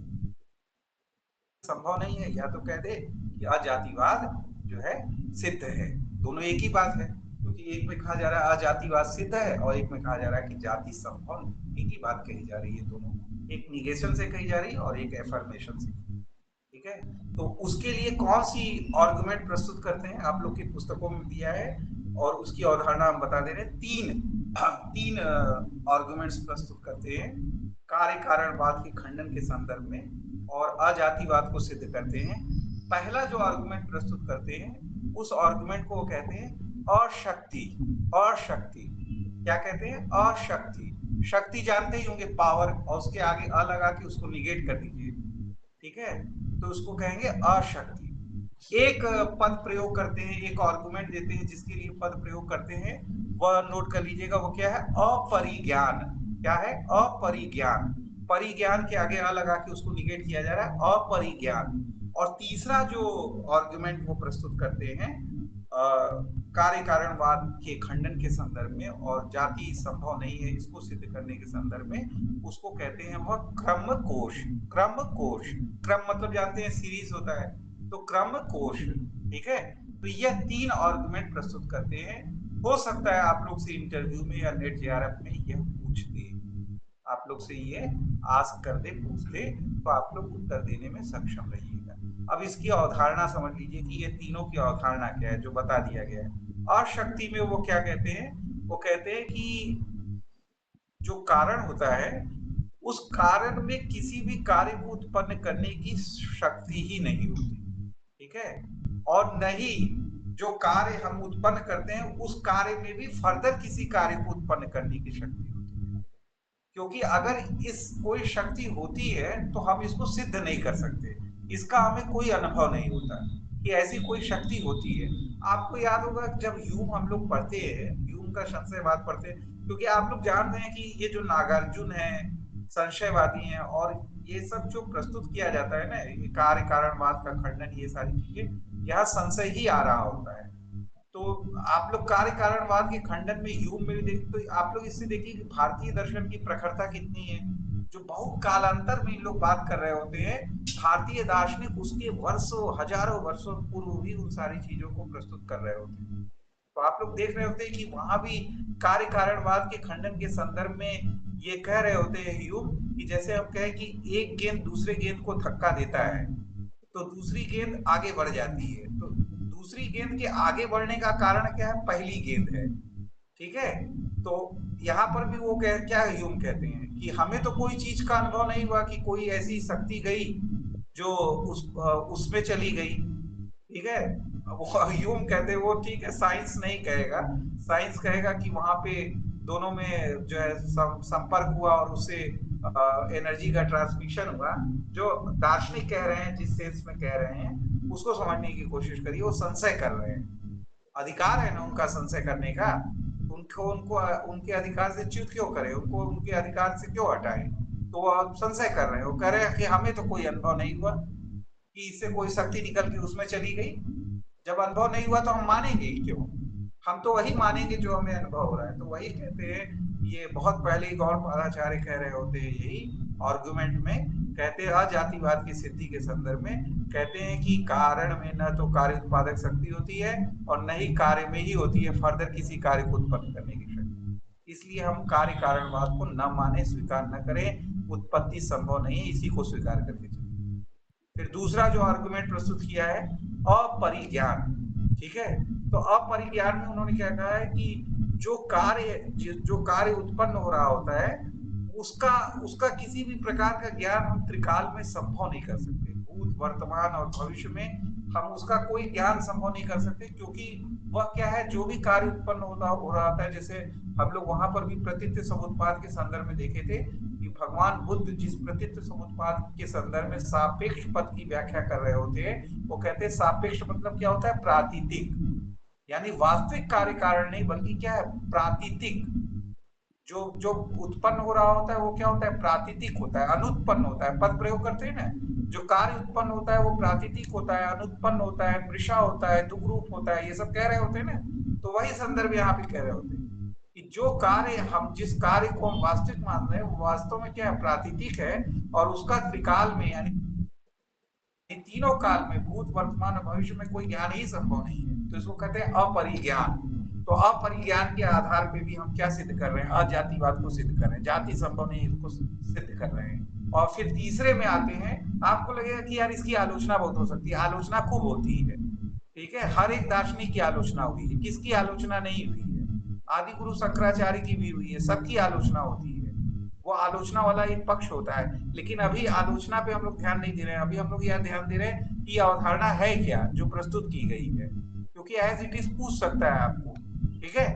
संभव नहीं है, या तो कह दे कि अजातिवाद जो है सिद्ध है। दोनों एक ही बात है, क्योंकि एक में कहा जा रहा है अजातिवाद सिद्ध है और एक में कहा जा रहा है कि जाति संभव नहीं। एक ही बात कही जा रही है, दोनों एक निगेशन से कही जा रही है और एक एफर्मेशन से, ठीक है। तो उसके लिए कौन सी आर्गुमेंट प्रस्तुत करते हैं, आप लोग की पुस्तकों में दिया है और उसकी अवधारणा हम बता दे रहे हैं। तीन आर्गुमेंट्स प्रस्तुत करते हैं कार्य कारणवाद के खंडन के संदर्भ में और अजातिवाद को सिद्ध करते हैं। पहला जो आर्गुमेंट प्रस्तुत करते हैं उस आर्गुमेंट को कहते हैं अशक्ति। अशक्ति क्या कहते हैं? अशक्ति। शक्ति जानते ही होंगे, पावर, और उसके आगे अ लगा के उसको निगेट कर दीजिए, ठीक है, तो उसको कहेंगे अशक्ति। एक पद प्रयोग करते हैं, एक आर्गुमेंट देते हैं जिसके लिए पद प्रयोग करते हैं, वह नोट कर लीजिएगा, वो क्या है? अपरिज्ञान। क्या है? अपरिज्ञान। परिज्ञान के आगे अ लगा के उसको निगेट किया जा रहा है, अपरिज्ञान। और तीसरा जो आर्गुमेंट वो प्रस्तुत करते हैं कार्य कारणवाद के खंडन के संदर्भ में और जाति संभव नहीं है इसको सिद्ध करने के संदर्भ में, उसको कहते हैं वह क्रम कोश। क्रम कोश, क्रम मतलब जानते हैं सीरीज होता है, तो क्रम कोश, ठीक है। तो यह तीन आर्गुमेंट प्रस्तुत करते हैं। हो सकता है आप लोग से इंटरव्यू में या नेट जेआरएफ में यह पूछ दे, आप लोग से ये आस्क कर दे, पूछ दे, तो आप लोग उत्तर देने में सक्षम रहिएगा। अब इसकी अवधारणा समझ लीजिए कि ये तीनों की अवधारणा क्या है जो बता दिया गया है। अशक्ति में वो क्या कहते हैं? वो कहते हैं कि जो कारण होता है उस कारण में किसी भी कार्य को उत्पन्न करने की शक्ति ही नहीं होती, ठीक है। और न ही जो कार्य हम उत्पन्न करते हैं उस कार्य में भी फर्दर किसी कार्य को उत्पन्न करने की शक्ति होती है, क्योंकि अगर इस कोई शक्ति होती है तो हम इसको सिद्ध नहीं कर सकते, इसका हमें कोई अनुभव नहीं होता कि ऐसी कोई शक्ति होती है। आपको याद होगा जब ह्यूम हम लोग पढ़ते हैं, ह्यूम का संशयवाद पढ़ते हैं, क्योंकि आप लोग जानते हैं कि ये जो नागार्जुन है, संशयवादी हैं, और ये सब जो प्रस्तुत किया जाता है ना, ये कार्य कारणवाद का खंडन, ये सारी चीजें यहाँ संशय ही आ रहा होता है। तो आप लोग कार्य कारणवाद के खंडन में ह्यूम में भी देखते तो आप लोग इससे देखिए कि भारतीय दर्शन की प्रखरता कितनी है, जो बहुत कालांतर में इन लोग बात कर रहे होते हैं। भारतीय दार्शनिक उसके वर्षों हजारों वर्षों पूर्व भी उन सारी चीजों को प्रस्तुत कर रहे होते हैं। तो आप लोग देख रहे होते हैं कि वहां भी कार्य कारणवाद के खंडन के संदर्भ में ये कह रहे होते हैं ह्यूम कि जैसे हम कहें कि एक गेंद दूसरे गेंद को धक्का देता है तो दूसरी गेंद आगे बढ़ जाती है, तो दूसरी गेंद के आगे बढ़ने का कारण क्या है? पहली गेंद है, ठीक है। तो यहाँ पर भी वो क्या ह्यूम कहते हैं कि हमें तो कोई चीज का अनुभव नहीं हुआ कि कोई ऐसी शक्ति गई जो उसमें चली गई, ठीक है। वो ह्यूम कहते हैं वो ठीक है, साइंस नहीं कहेगा, साइंस कहेगा कि वहां पे दोनों में जो है संपर्क हुआ और उससे एनर्जी का ट्रांसमिशन हुआ। जो दार्शनिक कह रहे हैं, जिस सेंस में कह रहे हैं उसको समझने की कोशिश करिए, वो संशय कर रहे हैं। अधिकार है ना उनका संशय करने का, उनको उनको उनके अधिकार से च्युत क्यों करें, उनको उनके अधिकार से क्यों हटाएं? तो वो संशय कर रहे हैं, वो कह रहे हैं कि हमें तो कोई अनुभव नहीं हुआ कि इससे कोई शक्ति निकल के उसमें चली गई। जब अनुभव नहीं हुआ तो हम मानेंगे ही क्यों? हम तो वही मानेंगे जो हमें अनुभव हो रहा है। तो वही कहते हैं, ये बहुत पहले ही गौड़पादाचार्य कह रहे होते हैं, यही आर्गुमेंट में कहते हैं अजातिवाद की सिद्धि के संदर्भ में कहते हैं कि कारण में न तो कार्य उत्पादक शक्ति होती है और न ही कार्य में ही होती है फर्दर किसी कार्य को उत्पन्न करने की शक्ति। इसलिए हम कार्य कारणवाद को न माने, स्वीकार न करें, उत्पत्ति संभव नहीं है, इसी को स्वीकार करके चलें। फिर दूसरा जो आर्गुमेंट प्रस्तुत किया है अपरिज्ञान, ठीक है। तो अपरिज्ञान में उन्होंने क्या कहा है कि जो कार्य उत्पन्न हो रहा होता है उसका उसका किसी भी प्रकार का ज्ञान हम त्रिकाल में संभव नहीं कर सकते। भूत, वर्तमान और भविष्य में हम उसका कोई ज्ञान संभव नहीं कर सकते, क्योंकि वह क्या है, जो भी कार्य उत्पन्न हो रहा होता है, जैसे हम लोग वहां पर भी प्रतीत समुत्पाद के संदर्भ में देखे थे कि भगवान बुद्ध जिस प्रतीत समुत्पाद के संदर्भ में सापेक्ष पद की व्याख्या कर रहे होते हैं, वो कहते हैं सापेक्ष मतलब क्या होता है? प्रातीतिक, यानी वास्तविक कार्य कारण नहीं बल्कि क्या है? प्रातीतिक। जो जो उत्पन्न हो रहा होता है वो क्या होता है? प्रातीतिक होता है, अनुत्पन्न होता है। पद प्रयोग करते हैं ना, जो कार्य उत्पन्न होता है वो प्रातीतिक होता है, अनुत्पन्न होता है, मृषा होता है, दुग्रूप होता है, ये सब कह रहे होते हैं ना। तो वही संदर्भ यहाँ भी कह रहे होते हैं कि जो कार्य हम जिस कार्य को हम वास्तविक मान रहे हैं वो वास्तव में क्या है? प्रातीतिक है, और उसका त्रिकाल में यानी तीनों काल में, भूत, वर्तमान और भविष्य में कोई ज्ञान ही संभव नहीं है। तो इसको कहते हैं अपरिज्ञान। तो अपरिज्ञान के आधार पे भी हम क्या सिद्ध कर रहे हैं? अजातिवाद को सिद्ध कर रहे हैं, जाति संभव नहीं इसको सिद्ध कर रहे हैं। और फिर तीसरे में आते हैं, आपको लगेगा कि यार इसकी आलोचना बहुत हो सकती है, आलोचना खूब होती है, ठीक है। हर एक दार्शनिक की आलोचना हुई है, किसकी आलोचना नहीं हुई है? आदि गुरु शंकराचार्य की भी हुई है, सबकी आलोचना होती है। वो आलोचना वाला एक पक्ष होता है, लेकिन अभी आलोचना पे हम लोग ध्यान नहीं दे रहे हैं। अभी हम लोग यह ध्यान दे रहे हैं कि अवधारणा है क्या जो प्रस्तुत की गई है, क्योंकि एज इट इज पूछ सकता है आपको, ठीक है।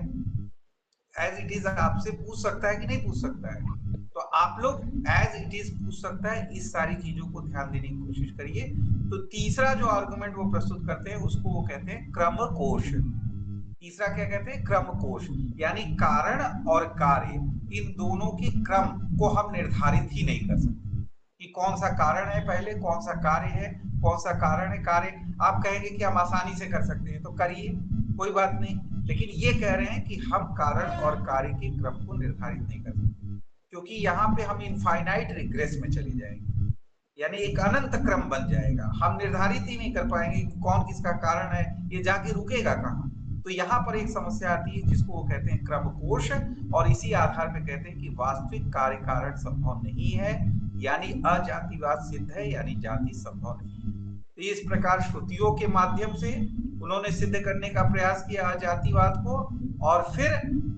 एज इट इज आपसे पूछ सकता है कि नहीं पूछ सकता है, तो आप लोग एज इट इज पूछ सकता है, इस सारी चीजों को ध्यान देने की कोशिश करिए। तो तीसरा जो आर्गुमेंट वो प्रस्तुत करते हैं उसको वो कहते हैं क्रम कोश। तीसरा क्या कहते हैं? क्रम कोश, यानी कारण और कार्य इन दोनों के क्रम को हम निर्धारित ही नहीं कर सकते कि कौन सा कारण है पहले, कौन सा कार्य है, कौन सा कारण है कार्य। आप कहेंगे कि हम आसानी से कर सकते हैं, तो करिए, कोई बात नहीं। लेकिन ये कह रहे हैं कि हम कारण और कार्य के क्रम को निर्धारित नहीं कर सकते, क्योंकि यहाँ पे हम इनफाइनाइट रिग्रेस में चले जाएंगे, यानी एक अनंत क्रम बन जाएगा। हम निर्धारित ही नहीं कर पाएंगे कि कौन किसका कारण है, ये जाके रुकेगा कहाँ। तो यहाँ पर एक समस्या आती है जिसको वो कहते हैं क्रम कोश, और इसी आधार पे कहते हैं कि वास्तविक कार्य कारण संभव नहीं है, यानी अजातिवाद सिद्ध है, यानी जाति संभव नहीं है। तो इस प्रकार श्रुतियों के माध्यम से उन्होंने सिद्ध करने का प्रयास किया अजातिवाद को, और फिर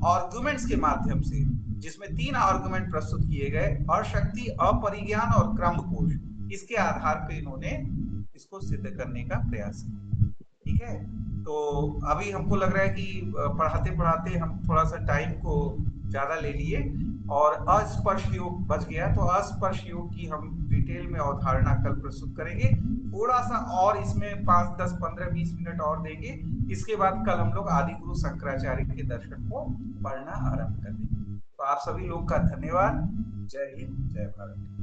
आर्गुमेंट्स के माध्यम से जिसमें 3 आर्गुमेंट प्रस्तुत किए गए, अशक्ति, अपरिज्ञान और क्रम कोश। इसके आधार पे इन्होंने इसको सिद्ध करने का प्रयास किया। ठीक है, तो अभी हमको लग रहा है कि पढ़ाते पढ़ाते हम थोड़ा सा टाइम को ज्यादा ले लिए और अस्पर्श योग बच गया, तो अस्पर्श योग की हम डिटेल में अवधारणा कल प्रस्तुत करेंगे। थोड़ा सा और इसमें 5, 10, 15, 20 मिनट और देंगे। इसके बाद कल हम लोग आदि गुरु शंकराचार्य के दर्शन को पढ़ना आरंभ कर देंगे। तो आप सभी लोग का धन्यवाद। जय हिंद, जय भारत।